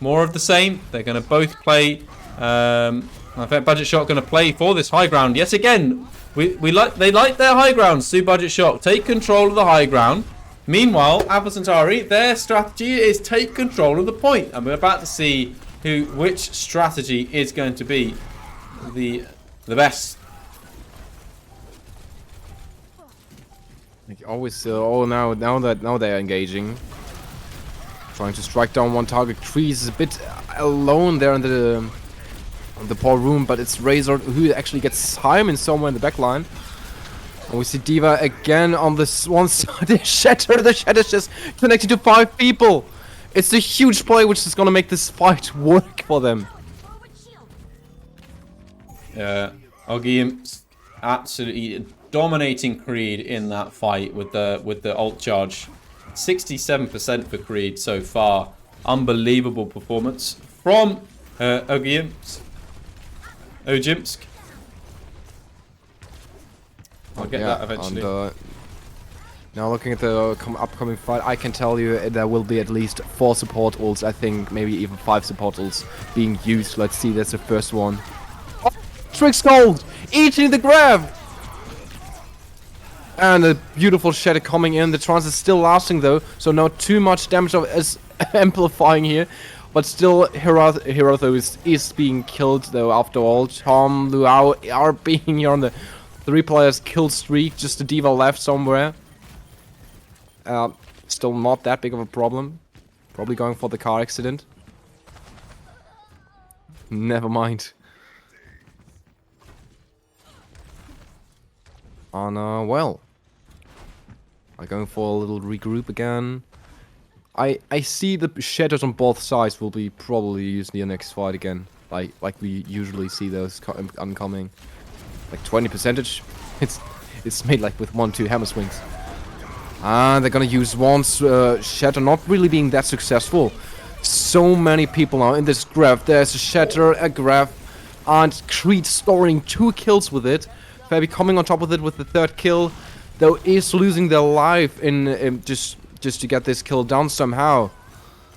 more of the same. They're going to both play. I think Budget Shock going to play for this high ground yet again. They like their high ground. Sue Budget Shock take control of the high ground. Meanwhile, Alpha Centauri, their strategy is take control of the point, and we're about to see which strategy is going to be the best. Like always, now they're engaging, trying to strike down one target. Trees is a bit alone there in the poor room, but it's Razor who actually gets Simon somewhere in the back line. And we see Diva again on this one side. The Shatter's just connected to 5 people. It's a huge play which is gonna make this fight work for them. Oggy absolutely dominating Creed in that fight with the ult charge. 67% for Creed so far. Unbelievable performance from Ojimsk. I'll get that eventually. And, now looking at the upcoming fight, I can tell you there will be at least 4 support ults. I think maybe even 5 support ults being used. Let's see, that's the first one. Oh, Trix Gold! Eating the grab! And a beautiful shatter coming in. The trance is still lasting though, so not too much damage is amplifying here. But still, Hirotho is being killed though after all. Tom, Luau are being here on the 3 players kill streak. Just the Diva left somewhere. Still not that big of a problem. Probably going for the car accident. Never mind. And well, I'm going for a little regroup again. I see the shadows on both sides will be probably used in the next fight again, like we usually see those oncoming. Like 20%. It's made like with 1-2 hammer swings. And they're gonna use one shatter, not really being that successful. So many people now in this graph. There's a shatter, a graph, and Creed scoring 2 kills with it. Fabi coming on top of it with the 3rd kill, though is losing their life in just to get this kill down somehow.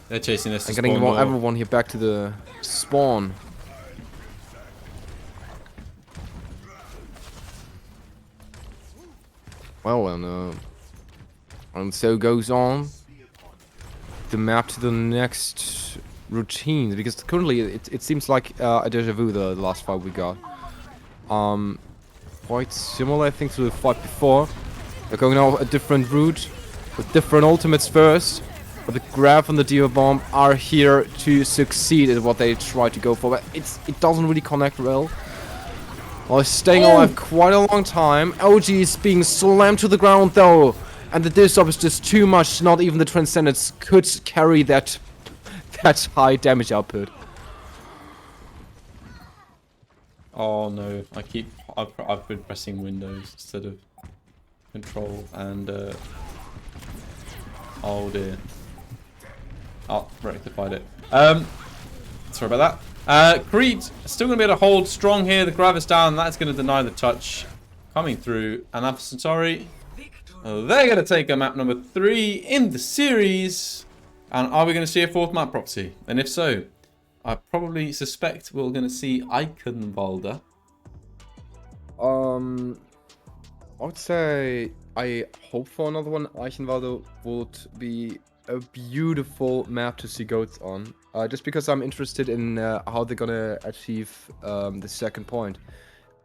They're chasing us. And getting everyone here back to the spawn. Well, and so goes on the map to the next routine, because currently it seems like a deja vu, the last fight we got. Quite similar, I think, to the fight before. They're going now a different route with different ultimates first, but the grab from the Diva Bomb are here to succeed at what they try to go for, but it doesn't really connect well. While staying alive quite a long time, OG is being slammed to the ground though, and the Disruptor is just too much. Not even the Transcendence could carry that high damage output. Oh no, I've been pressing Windows instead of Control, and oh dear. Oh, rectified it. Sorry about that. Creed still gonna be able to hold strong here. The grab is down. That's gonna deny the touch coming through. And Alpha Centauri, they're gonna take a map number 3 in the series. And are we gonna see a 4th map proxy? And if so, I probably suspect we're gonna see Eichenwalder. I would say I hope for another one. Eichenwalder would be a beautiful map to see goats on. Just because I'm interested in how they're gonna achieve the second point.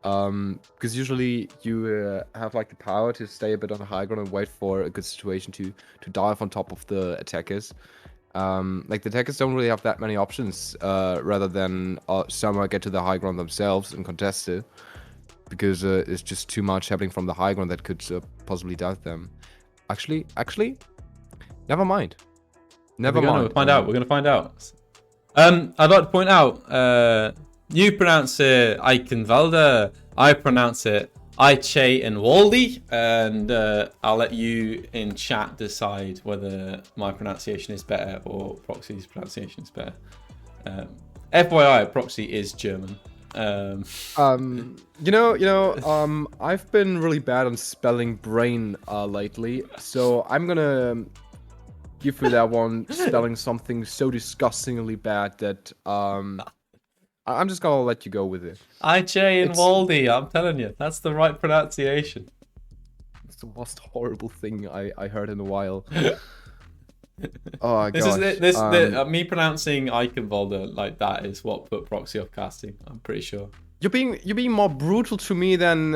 Because usually you have like the power to stay a bit on the high ground and wait for a good situation to dive on top of the attackers. Like the attackers don't really have that many options rather than somehow get to the high ground themselves and contest it. Because it's just too much happening from the high ground that could possibly dive them. Actually, never mind. Never mind. We'll find out. We're gonna find out. I'd like to point out, you pronounce it Eichenwalder, I pronounce it Eiche and Waldy, and I'll let you in chat decide whether my pronunciation is better or Proxy's pronunciation is better. FYI, Proxy is German. You know, I've been really bad on spelling brain lately, so I'm gonna give you that one, spelling something so disgustingly bad that I'm just gonna let you go with it. Eiche and Waldy, I'm telling you, that's the right pronunciation. It's the most horrible thing I heard in a while. Oh This gosh. is me pronouncing Eichenwalder like that is what put Proxy off casting. I'm pretty sure. You're being more brutal to me than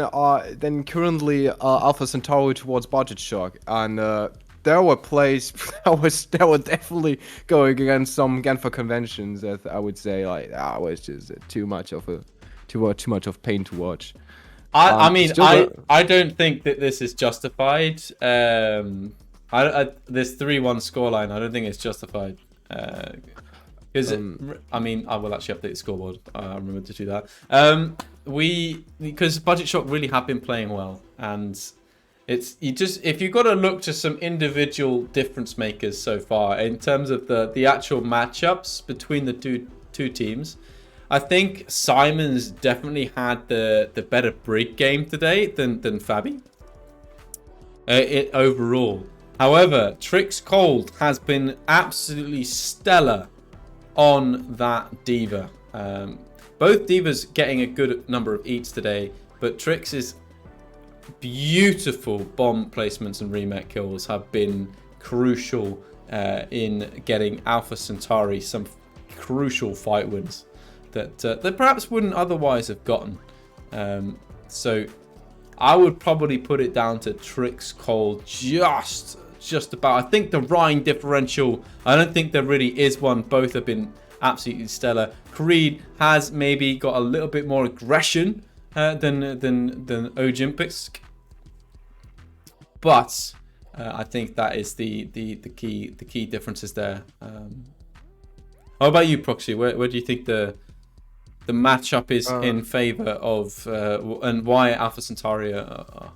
currently Alpha Centauri towards Budget Shock, and there were plays that were definitely going against some Genfer conventions that I would say like that was just too much of pain to watch. I mean I don't think that this is justified. This 3-1 scoreline, I don't think it's justified. Because I mean, I will actually update the scoreboard. I remember to do that. Because Budget Shock really have been playing well, and if you've got to look to some individual difference makers so far in terms of the actual matchups between the two teams, I think Simon's definitely had the better brig game today than Fabi. Overall. However, Trix Cold has been absolutely stellar on that Diva. Both Divas getting a good number of eats today, but Trix's beautiful bomb placements and remake kills have been crucial in getting Alpha Centauri some crucial fight wins that they perhaps wouldn't otherwise have gotten. So I would probably put it down to Trix Cold just about. I think the Rhine differential, I don't think there really is one. Both have been absolutely stellar. Creed has maybe got a little bit more aggression than Ojimpisk, but I think that is the key differences there. How about you, Proxy? Where do you think the matchup is in favor of, and why Alpha Centauri are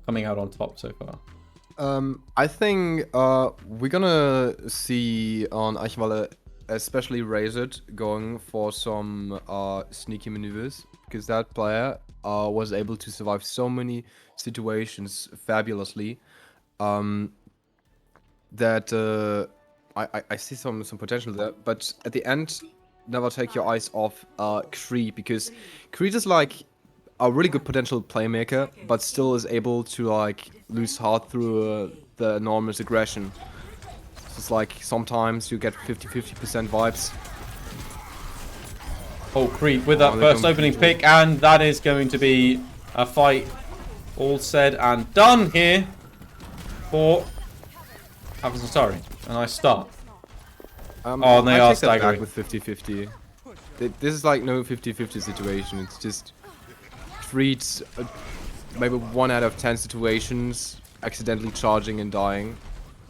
coming out on top so far? I think we're gonna see on Eichenwalder, especially Razed, going for some sneaky maneuvers, because that player was able to survive so many situations fabulously that I see some potential there. But at the end, never take your eyes off Creed, because Creed is like a really good potential playmaker, but still is able to like lose heart through the enormous aggression. It's like sometimes you get 50% vibes. Oh, Creed with that first opening pick, and that is going to be a fight all said and done here for Alpha Centauri. A nice start. Oh, and they I are take that back staggering. with 50-50. This is like no 50-50 situation. It's just treats maybe 1 out of 10 situations accidentally charging and dying,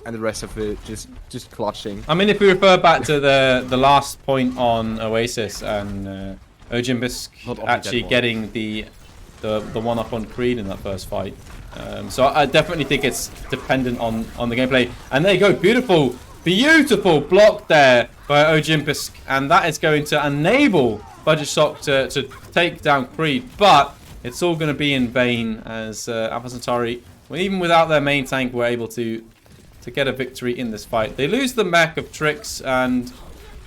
and the rest of it just clutching. I mean, if we refer back to the last point on Oasis and Ojimbisk actually getting the one up on Creed in that first fight. So I definitely think it's dependent on the gameplay. And there you go, beautiful block there by Ojimbisk, and that is going to enable Budget Shock to take down Creed. But it's all going to be in vain as Alpha Centauri, well, even without their main tank, were able to get a victory in this fight. They lose the mech of Trix, and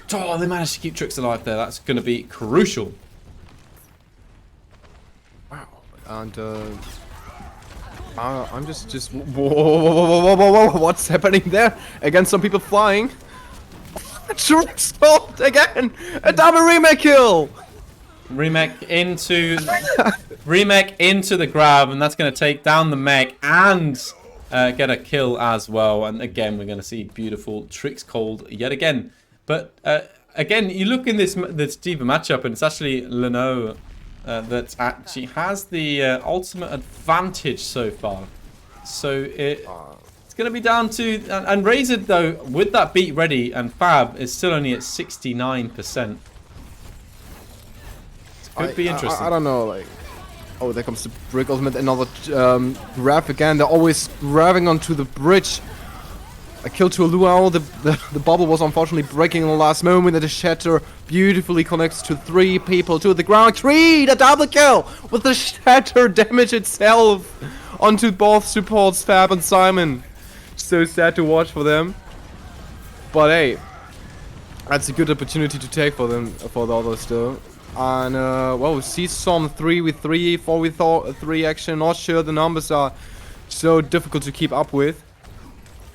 they managed to keep Trix alive there. That's going to be crucial. Wow. And I'm just whoa, what's happening there? Again, some people flying. Trix fault again. A double remake kill. Remech into the grab, and that's going to take down the mech and get a kill as well. And again, we're going to see beautiful Trix cold yet again. But again, you look in this D.Va matchup, and it's actually Leno that actually has the ultimate advantage so far. So it's going to be down to... And Razor, though, with that beat ready, and Fab is still only at 69%. Could be interesting. I don't know, like... Oh, there comes the Brick Ultimate, another grab again. They're always grabbing onto the bridge. A kill to a Luau. The bubble was unfortunately breaking in the last moment, and the Shatter beautifully connects to 3 people to the ground. Creed, a double kill with the Shatter damage itself onto both supports, Fab and Simon. So sad to watch for them. But hey, that's a good opportunity to take for them, for the others though. And well, we see some 3v3, 4v3 action. Not sure the numbers are so difficult to keep up with.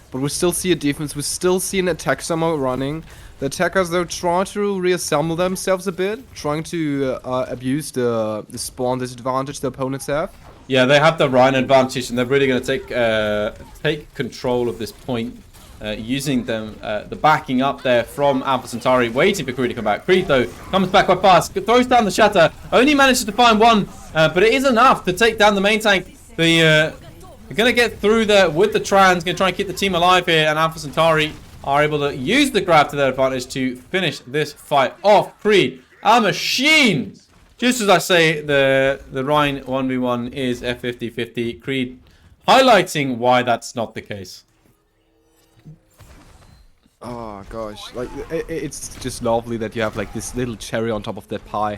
But we still see a defense, we still see an attack somehow running. The attackers, though, try to reassemble themselves a bit, trying to abuse the spawn disadvantage the opponents have. Yeah, they have the Rhine advantage, and they're really going to take control of this point, using them the backing up there from Alpha Centauri, waiting for Creed to come back. Creed, though, comes back quite fast, throws down the Shatter, only manages to find one, but it is enough to take down the main tank. They're going to get through there with the Trans, going to try and keep the team alive here, and Alpha Centauri are able to use the grab to their advantage to finish this fight off. Creed, a machine! Just as I say, the Rhine 1v1 is F50-50. Creed highlighting why that's not the case. Oh gosh, like it's just lovely that you have like this little cherry on top of that pie.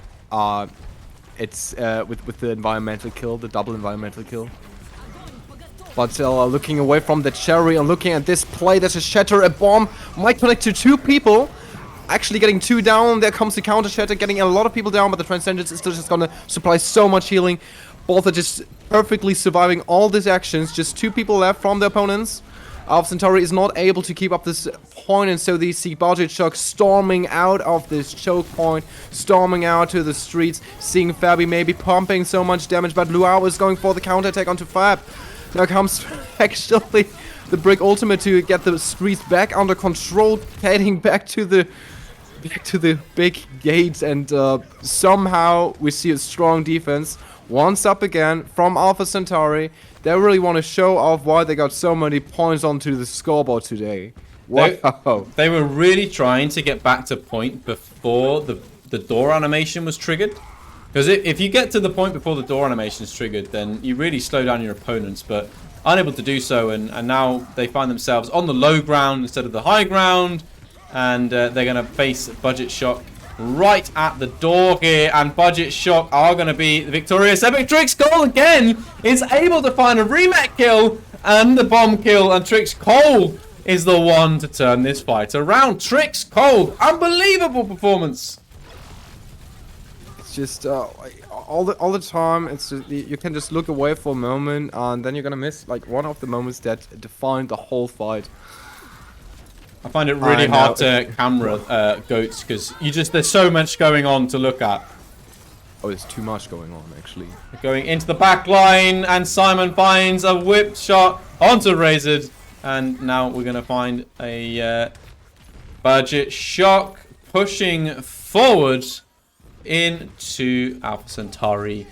It's with the environmental kill, the double environmental kill. But looking away from the cherry and looking at this play, there's a Shatter, a bomb might connect to 2 people. Actually getting 2 down. There comes the counter Shatter, getting a lot of people down, but the Transcendence is still just gonna supply so much healing. Both are just perfectly surviving all these actions. Just 2 people left from the opponents. Alpha Centauri is not able to keep up this point, and so they see Budget Shock storming out of this choke point, storming out to the streets, seeing Fabi maybe pumping so much damage, but Luau is going for the counter attack onto Fab. Now comes actually the Brick Ultimate to get the streets back under control, heading back to the big gates, and somehow we see a strong defense. Once up again from Alpha Centauri. They really want to show off why they got so many points onto the scoreboard today. Wow. They were really trying to get back to point before the door animation was triggered. Because if you get to the point before the door animation is triggered, then you really slow down your opponents, but unable to do so, and now they find themselves on the low ground instead of the high ground, and they're going to face Budget Shock right at the door here, and Budget Shock are going to be victorious. Epic Trix Cole again is able to find a remake kill and the bomb kill, and Trix Cole is the one to turn this fight around. Trix Cole, unbelievable performance. Just all the time, it's just, you can just look away for a moment, and then you're gonna miss like one of the moments that defined the whole fight. I find it really hard to camera goats because there's so much going on to look at. Oh, there's too much going on actually. Going into the back line, and Simon finds a whip shot onto Razor, And now we're going to find a budget shock pushing forward into Alpha Centauri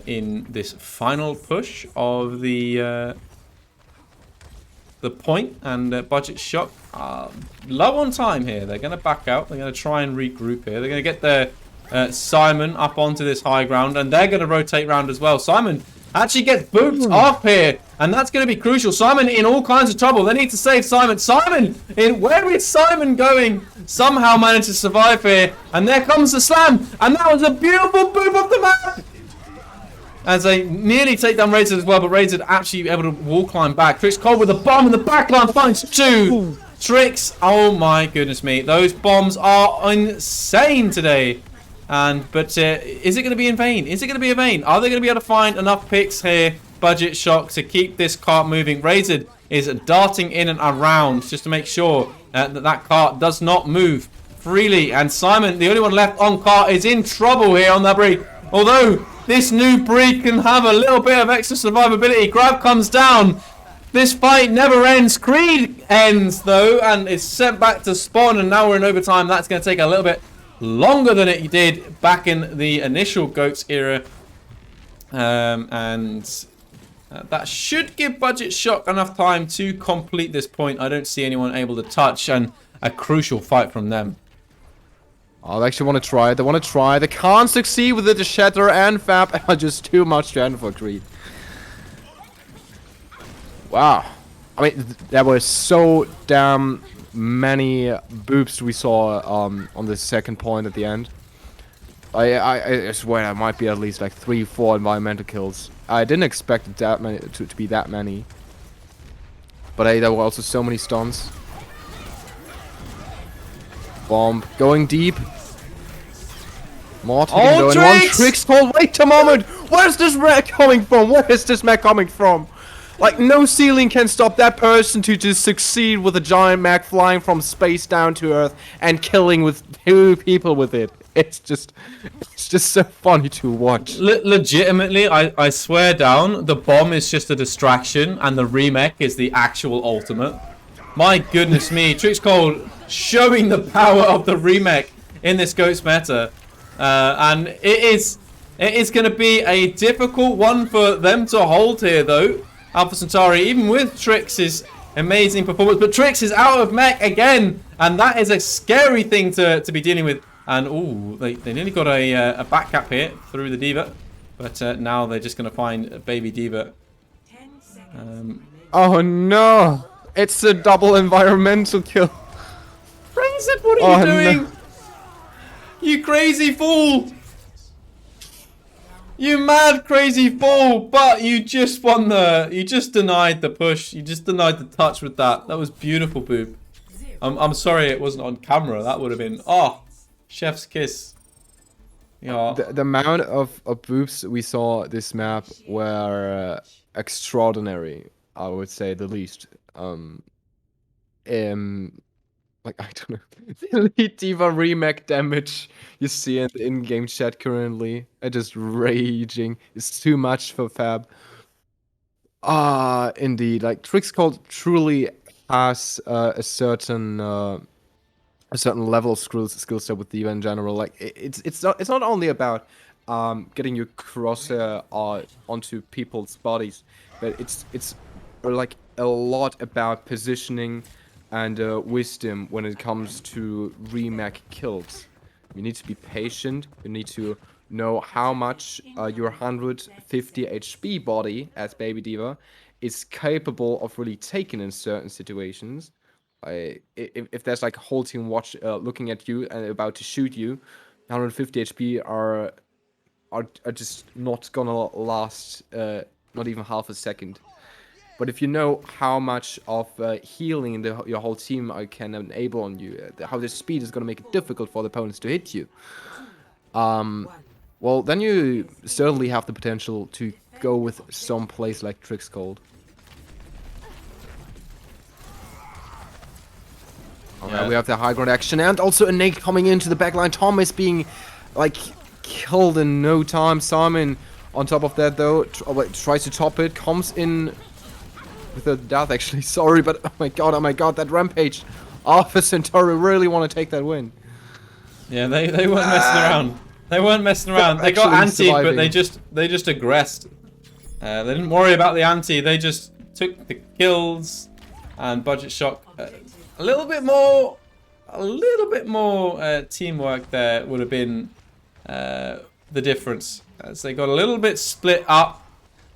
in this final push of the point. And budget shock low on time here. They're going to back out. They're going to try and regroup here. They're going to get their Simon up onto this high ground, and they're going to rotate round as well. Simon actually gets booped off here, and that's going to be crucial. Simon in all kinds of trouble. They need to save Simon. Simon, where is Simon going? Somehow managed to survive here, and there comes the slam, and that was a beautiful boop off the map. As they nearly take down Razor as well, but Razor actually able to wall climb back. Trix Cold with a bomb in the backline finds 2. Trix, oh my goodness me, those bombs are insane today. But is it going to be in vain? Is it going to be in vain? Are they going to be able to find enough picks here, budget shock, to keep this cart moving? Razor is darting in and around just to make sure that cart does not move freely. And Simon, the only one left on cart, is in trouble here on that break. Although this new breed can have a little bit of extra survivability. Grab comes down. This fight never ends. Creed ends though, and is sent back to spawn. And now we're in overtime. That's going to take a little bit longer than it did back in the initial GOATS era. That should give budget shock enough time to complete this point. I don't see anyone able to touch, and a crucial fight from them. Oh, they actually want to try it. They want to try. They can't succeed with it. The Shatter and Fab are just too much to handle for Creed. Wow. I mean, there were so damn many boops we saw on the second point at the end. I swear there might be at least like 3-4 environmental kills. I didn't expect it that many to be that many. But hey, there were also so many stuns. Bomb going deep. More going on. Trix Cold. Wait a moment. Where's this mech coming from? Where is this mech coming from? Like, no ceiling can stop that person to just succeed with a giant mech flying from space down to Earth and killing with 2 people with it. It's just so funny to watch. Legitimately, I swear down, the bomb is just a distraction and the remech is the actual ultimate. My goodness me, Trix Cold showing the power of the remech in this GOATS meta. And it is going to be a difficult one for them to hold here, though. Alpha Centauri, even with Trix's amazing performance. But Trix is out of mech again, and that is a scary thing to be dealing with. And, ooh, they nearly got a back cap here through the Diva. But now they're just going to find Baby Diva. Oh, no. It's a double environmental kill. Razor, what are you doing? No. You crazy fool! You mad crazy fool! But you just won you just denied the push. You just denied the touch with that. That was beautiful, Boop. I'm sorry it wasn't on camera. That would have been, chef's kiss. Yeah. The amount of boops we saw this map were extraordinary, I would say the least. Like, I don't know, the Elite Diva remake damage you see in the in-game chat currently, just raging. It's too much for Fab. Indeed, like Trix Cold truly has a certain level of skill set with Diva in general. Like it's not only about getting your crosshair onto people's bodies, but it's like a lot about positioning and wisdom when it comes to remake kills. You need to be patient. You need to know how much your 150 HP body as Baby Diva is capable of really taking in certain situations. If there's like a whole team looking at you and about to shoot you, 150 HP are just not gonna last not even half a second. But if you know how much of healing your whole team can enable on you, how the speed is going to make it difficult for the opponents to hit you, well, then you certainly have the potential to go with some plays like Trix Cold. Alright, we have the high ground action and also a nade coming into the backline. Tom is being, like, killed in no time. Simon, on top of that, though, tries to top it, comes in the death actually. Sorry, but oh my god, that rampage. Alpha Centauri really want to take that win. Yeah, they weren't messing around. They weren't messing around. They got Actually antied, but surviving. they just aggressed. They didn't worry about the anti. They just took the kills, and Budget Shock a little bit more teamwork there would have been the difference, as they got a little bit split up,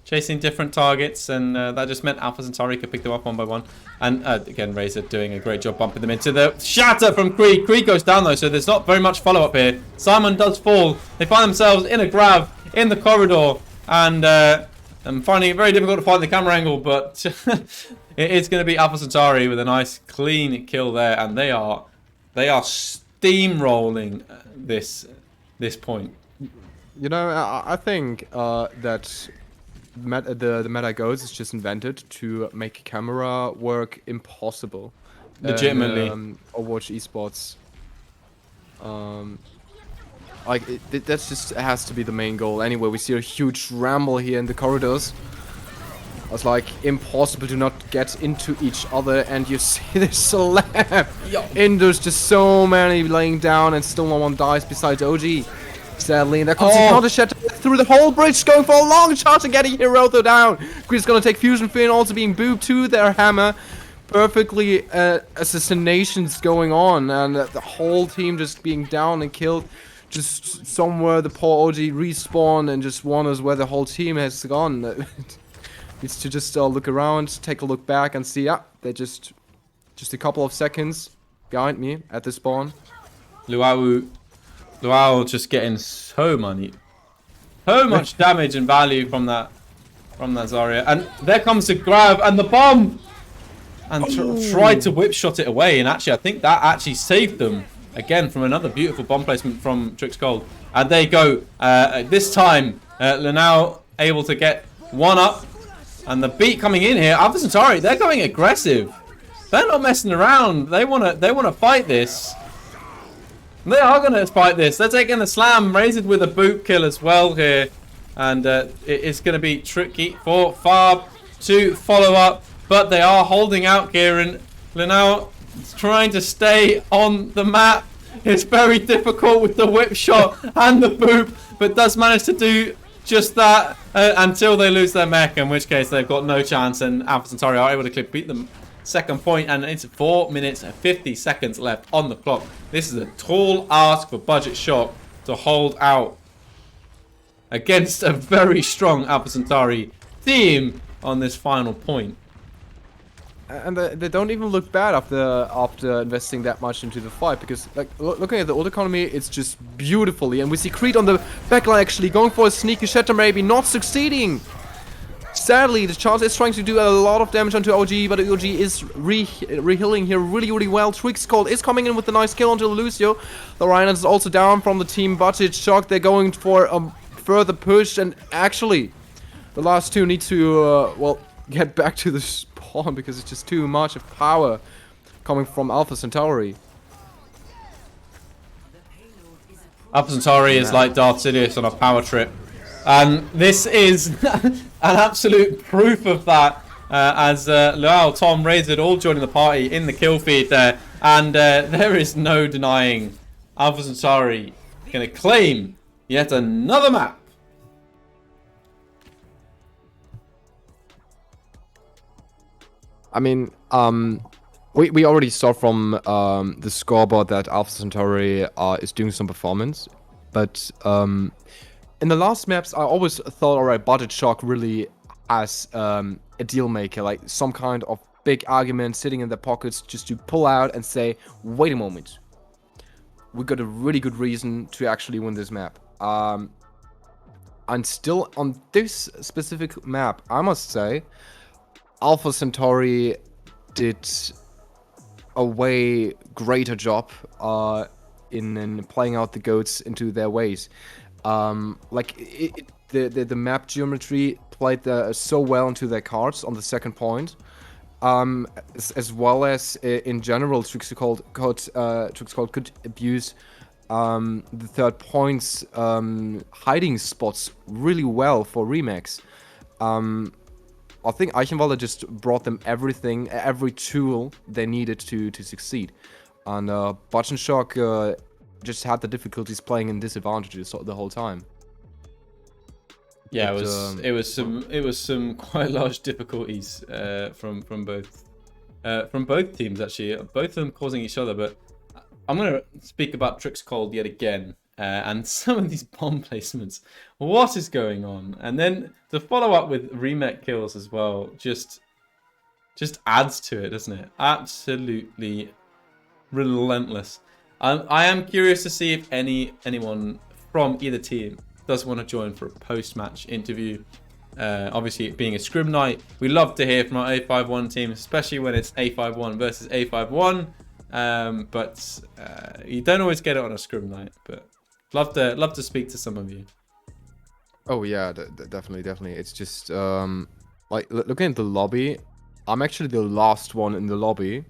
chasing different targets, and that just meant Alpha Centauri could pick them up one by one. And again, Razor doing a great job bumping them into the shatter from Creed. Creed goes down though, so there's not very much follow-up here. Simon does fall. They find themselves in a grab in the corridor, and I'm finding it very difficult to find the camera angle, but it is going to be Alpha Centauri with a nice clean kill there, and they are steamrolling this point. You know, I think that the meta goes is just invented to make camera work impossible. Legitimately. Overwatch esports. Like that's just has to be the main goal. Anyway, we see a huge ramble here in the corridors. It's like impossible to not get into each other, and you see this slap. And there's just so many laying down, and still no one dies besides OG. Sadly, and there comes the counter shot through the whole bridge, going for a long shot and getting Hiroto down. Creed's gonna take Fusion Fin, also being booped to their hammer. Perfectly assassinations going on, and the whole team just being down and killed. Just somewhere the poor OG respawn and just wonders where the whole team has gone. Needs to just look around, take a look back, and see, yeah, they're just a couple of seconds behind me at the spawn. Luau just getting so much damage and value from that Zarya, and there comes the grab and the bomb, and tried to whip shot it away, and actually I think that actually saved them again from another beautiful bomb placement from Trix Gold. And they go this time Lanao able to get one up, and the beat coming in here. Alpha Centauri, they're going aggressive. They're not messing around. They wanna fight this. They are going to fight this. They're taking the slam, raised with a boot kill as well here. And it's going to be tricky for Farb to follow up. But they are holding out here. And Lanao is trying to stay on the map. It's very difficult with the whip shot and the boop. But does manage to do just that until they lose their mech. In which case they've got no chance. And Alpha Centauri are able to beat them. Second point, and it's 4 minutes and 50 seconds left on the clock. This is a tall ask for Budget Shock to hold out against a very strong Alpha Centauri team on this final point. And they don't even look bad after investing that much into the fight, because like looking at the ult economy, it's just beautifully, and we see Creed on the backline actually going for a sneaky shatter, maybe not succeeding. Sadly, the Chance is trying to do a lot of damage onto OG, but OG is re-healing here really well. Trix Gold is coming in with a nice kill onto Lucio. The Rhino is also down from the team Budget Shock. They're going for a further push, and actually, the last two need to, well, get back to the spawn, because it's just too much of power coming from Alpha Centauri. Alpha Centauri is like Darth Sidious on a power trip. And this is an absolute proof of that, as Luau, Tom, Razor all joining the party in the kill feed there. And there is no denying Alpha Centauri going to claim yet another map. I mean, we already saw from the scoreboard that Alpha Centauri is doing some performance, but in the last maps, I always thought, alright, Budget Shock really has a deal maker, like some kind of big argument sitting in their pockets just to pull out and say, wait a moment, we got a really good reason to actually win this map. And still on this specific map, I must say, Alpha Centauri did a way greater job in playing out the goats into their ways. Like the map geometry played so well into their cards on the second point, as well as in general, Trix Gold could abuse the third point's hiding spots really well for remakes. I think Eichenwalder just brought them everything, every tool they needed to succeed. And Botchenshock just had the difficulties playing in disadvantages the whole time. Yeah, it was some quite large difficulties from both teams actually. Both of them causing each other. But I'm gonna speak about Tricks Cold yet again and some of these bomb placements. What is going on? And then to follow up with remake kills as well, just adds to it, doesn't it? Absolutely relentless. I am curious to see if anyone from either team does want to join for a post-match interview. Obviously, it being a scrim night, we love to hear from our A51 team, especially when it's A51 versus A51. But you don't always get it on a scrim night. But love to speak to some of you. Oh yeah, definitely. It's just like looking at the lobby. I'm actually the last one in the lobby.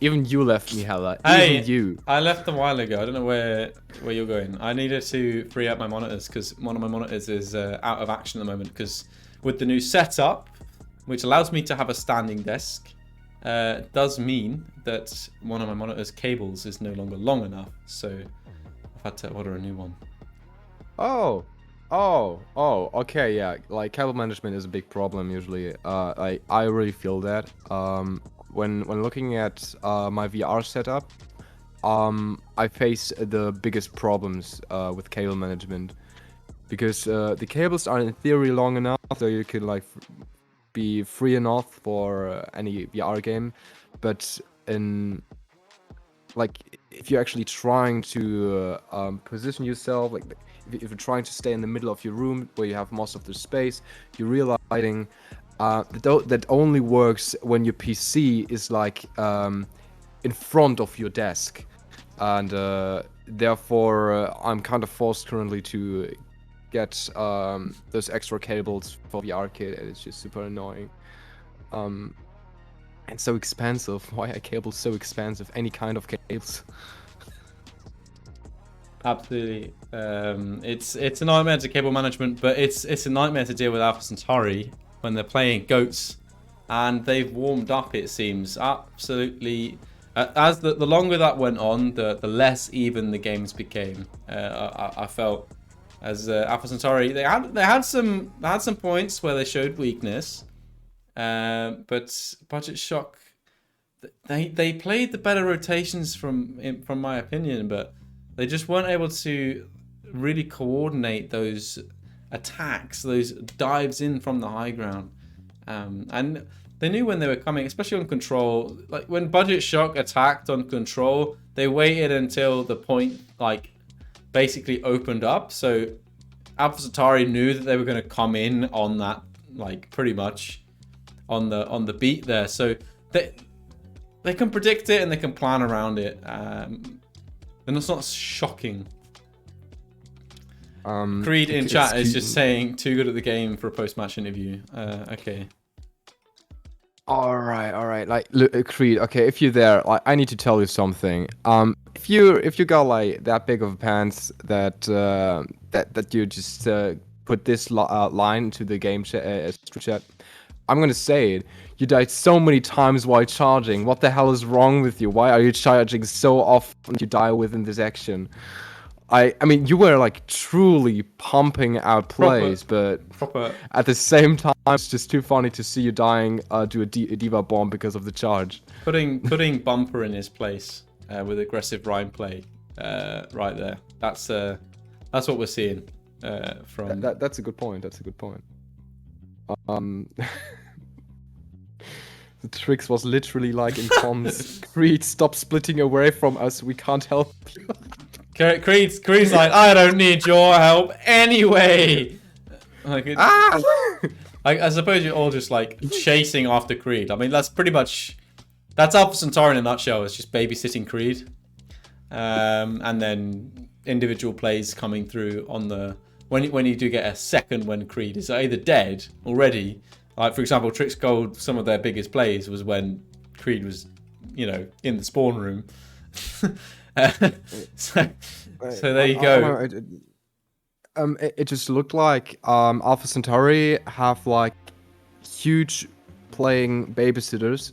Even you left me, Hella. Even you. I left a while ago. I don't know where you're going. I needed to free up my monitors because one of my monitors is out of action at the moment. Because with the new setup, which allows me to have a standing desk, does mean that one of my monitor's cables is no longer long enough. So I've had to order a new one. Oh, okay, yeah. Like cable management is a big problem usually. I really feel that. When looking at my VR setup, I face the biggest problems with cable management because the cables are in theory long enough so you can like be free enough for any VR game, but in like if you're actually trying to position yourself, like if you're trying to stay in the middle of your room where you have most of the space, you're realizing that only works when your PC is like in front of your desk, and therefore I'm kind of forced currently to get those extra cables for the arcade, and it's just super annoying. And so expensive. Why are cables so expensive? Any kind of cables. Absolutely. It's a nightmare to cable management, but it's a nightmare to deal with Alpha Centauri when they're playing goats, and they've warmed up. It seems absolutely. As the longer that went on, the less even the games became. I felt as Alpha Centauri, they had some points where they showed weakness. But Budget Shock, they played the better rotations from my opinion, but they just weren't able to really coordinate those attacks, those dives in from the high ground. And they knew when they were coming, especially on control. Like when Budget Shock attacked on control, they waited until the point like basically opened up. So Alpha Centauri knew that they were going to come in on that, like pretty much on the beat there, so they can predict it and they can plan around it, and it's not shocking. Creed in chat is just saying too good at the game for a post-match interview. Okay. All right. Like, look, Creed. Okay, if you're there, like, I need to tell you something. If you got like that big of pants that that you just put this line into the game chat. I'm gonna say it. You died so many times while charging. What the hell is wrong with you? Why are you charging so often you die within this action? I mean, you were like truly pumping out plays, but at the same time, it's just too funny to see you dying to a diva bomb because of the charge. Putting Bumper in his place with aggressive Rhyme play, right there. That's what we're seeing from. That's a good point. That's a good point. The tricks was literally like in comms. Creed, stop splitting away from us. We can't help you. Creed's like, I don't need your help anyway. Like, I suppose you're all just like chasing after Creed. I mean, that's Alpha Centauri in a nutshell. It's just babysitting Creed, and then individual plays coming through on the when you do get a second when Creed is either dead already. Like for example, Tricks Gold, some of their biggest plays was when Creed was, in the spawn room. So there you go. It just looked like Alpha Centauri have like huge playing babysitters,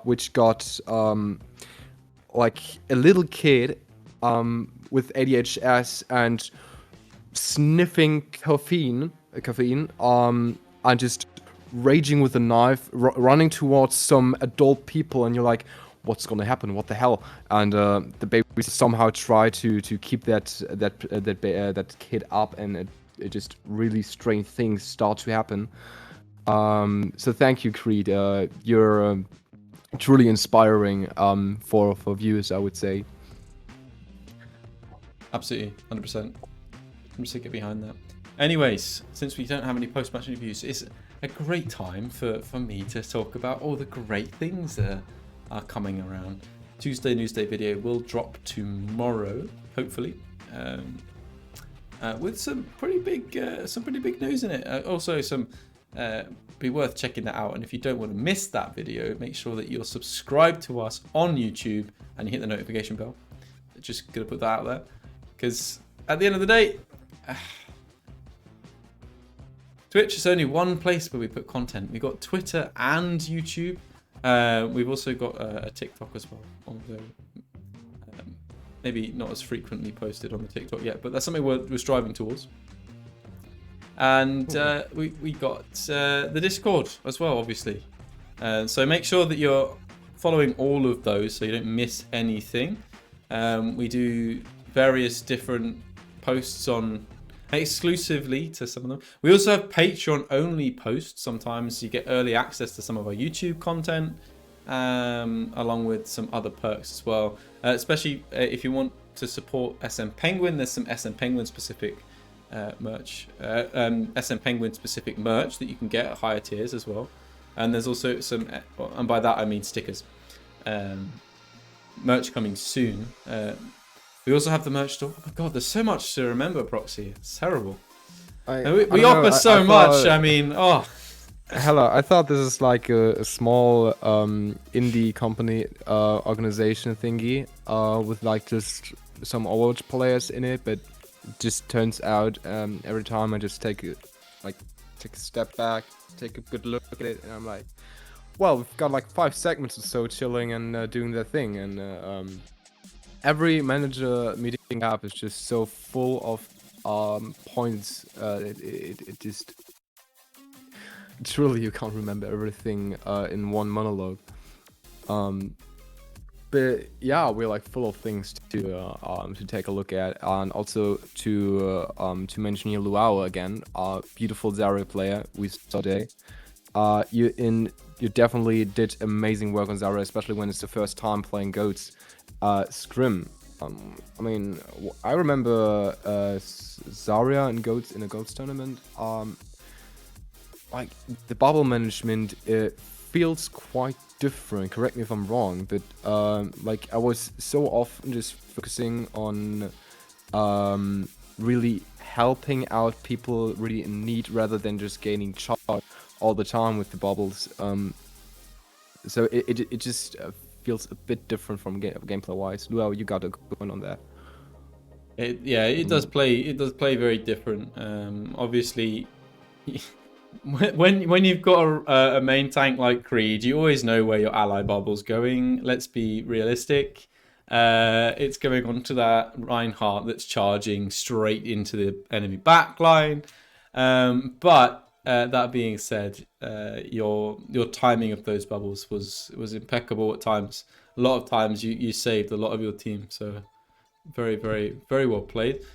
which got like a little kid with ADHS and sniffing caffeine, and just raging with a knife, running towards some adult people, and you're like, what's gonna happen? What the hell? And the baby somehow try to keep that kid up, and it just really strange things start to happen. So thank you, Creed. You're truly inspiring for viewers, I would say. Absolutely, 100%. 100% get behind that. Anyways, since we don't have any post-match reviews, it's a great time for me to talk about all the great things that are coming around. Tuesday Newsday video will drop tomorrow, hopefully, with some pretty big news in it. Also, some be worth checking that out. And if you don't want to miss that video, make sure that you're subscribed to us on YouTube and you hit the notification bell. Just gonna put that out there, because at the end of the day, Twitch is only one place where we put content. We've got Twitter and YouTube. We've also got a TikTok as well, although maybe not as frequently posted on the TikTok yet, but that's something we're striving towards. And we got the Discord as well, obviously. So make sure that you're following all of those so you don't miss anything. We do various different posts on exclusively to some of them. We also have Patreon only posts. Sometimes you get early access to some of our YouTube content, along with some other perks as well. Especially if you want to support SM Penguin, there's some SM Penguin specific merch, SM Penguin specific merch that you can get at higher tiers as well. And there's also some, and by that I mean stickers, merch coming soon. We also have the merch store. Oh my god, there's so much to remember, Proxy. It's terrible. We offer so much. I mean, oh. Hello, I thought this is like a small indie company organization thingy with like just some Overwatch players in it, but it just turns out every time I just take a step back, take a good look at it, and I'm like, well, we've got like 5 segments or so chilling and doing their thing, and every manager meeting app is just so full of points. It just truly you can't remember everything in one monologue. But yeah, we're like full of things to take a look at, and also to mention here Luau again, beautiful Zarya player we saw today. You definitely did amazing work on Zarya, especially when it's the first time playing Goats. Scrim. I mean, I remember Zarya and Goats in a Goats tournament. Like the bubble management, it feels quite different. Correct me if I'm wrong, but like I was so often just focusing on really helping out people really in need rather than just gaining charge all the time with the bubbles. So it just feels a bit different from gameplay wise. Well, you got a good one on that. It does play very different. Obviously, when you've got a main tank like Creed, you always know where your ally bubble's going. Let's be realistic. It's going onto that Reinhardt that's charging straight into the enemy backline. But that being said, your timing of those bubbles was impeccable at times. A lot of times you saved a lot of your team. So very, very, very well played.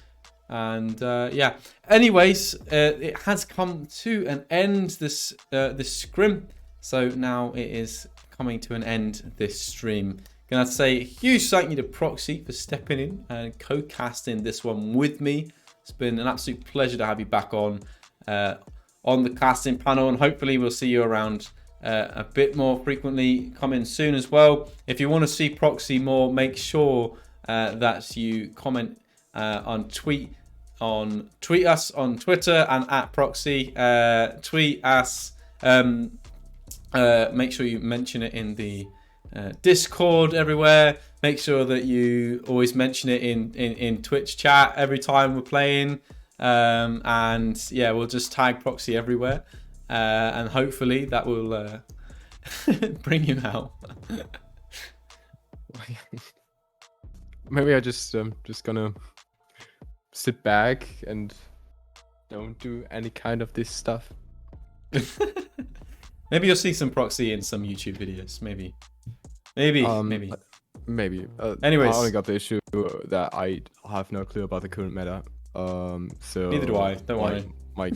And yeah, anyways, it has come to an end, this scrim. So now it is coming to an end, this stream. Gonna have to say a huge thank you to Proxy for stepping in and co-casting this one with me. It's been an absolute pleasure to have you back on the casting panel, and hopefully we'll see you around a bit more frequently coming soon as well. If you want to see Proxy more, make sure that you comment tweet us on Twitter and at Proxy. Tweet us. Make sure you mention it in the Discord everywhere. Make sure that you always mention it in Twitch chat every time we're playing. And yeah, we'll just tag Proxy everywhere. and hopefully that will bring you out. Maybe I just gonna sit back and don't do any kind of this stuff. Maybe you'll see some proxy in some YouTube videos. Maybe. Maybe. Maybe. Anyways, I only got the issue that I have no clue about the current meta. So neither do I. Don't worry. My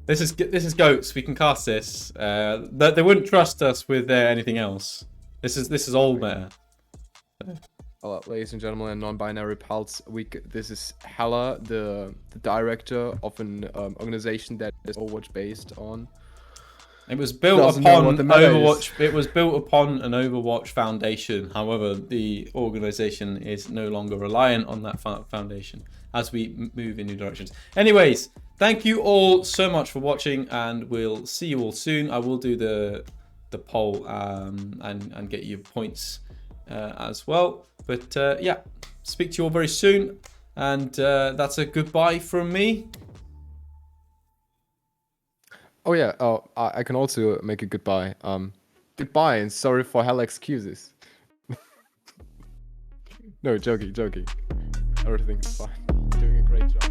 This is goats. We can cast this. They wouldn't trust us with anything else. This is old meta. ladies and gentlemen, non-binary pulse. This is Hella, the director of an organization that is Overwatch based on. It was built upon Overwatch. It was built upon an Overwatch foundation. However, the organization is no longer reliant on that foundation as we move in new directions. Anyways, thank you all so much for watching, and we'll see you all soon. I will do the poll and get you points as well. But yeah, speak to you all very soon, and that's a goodbye from me. Oh yeah, I can also make a goodbye. Goodbye and sorry for hell excuses. No, joking. Everything's fine. Doing a great job.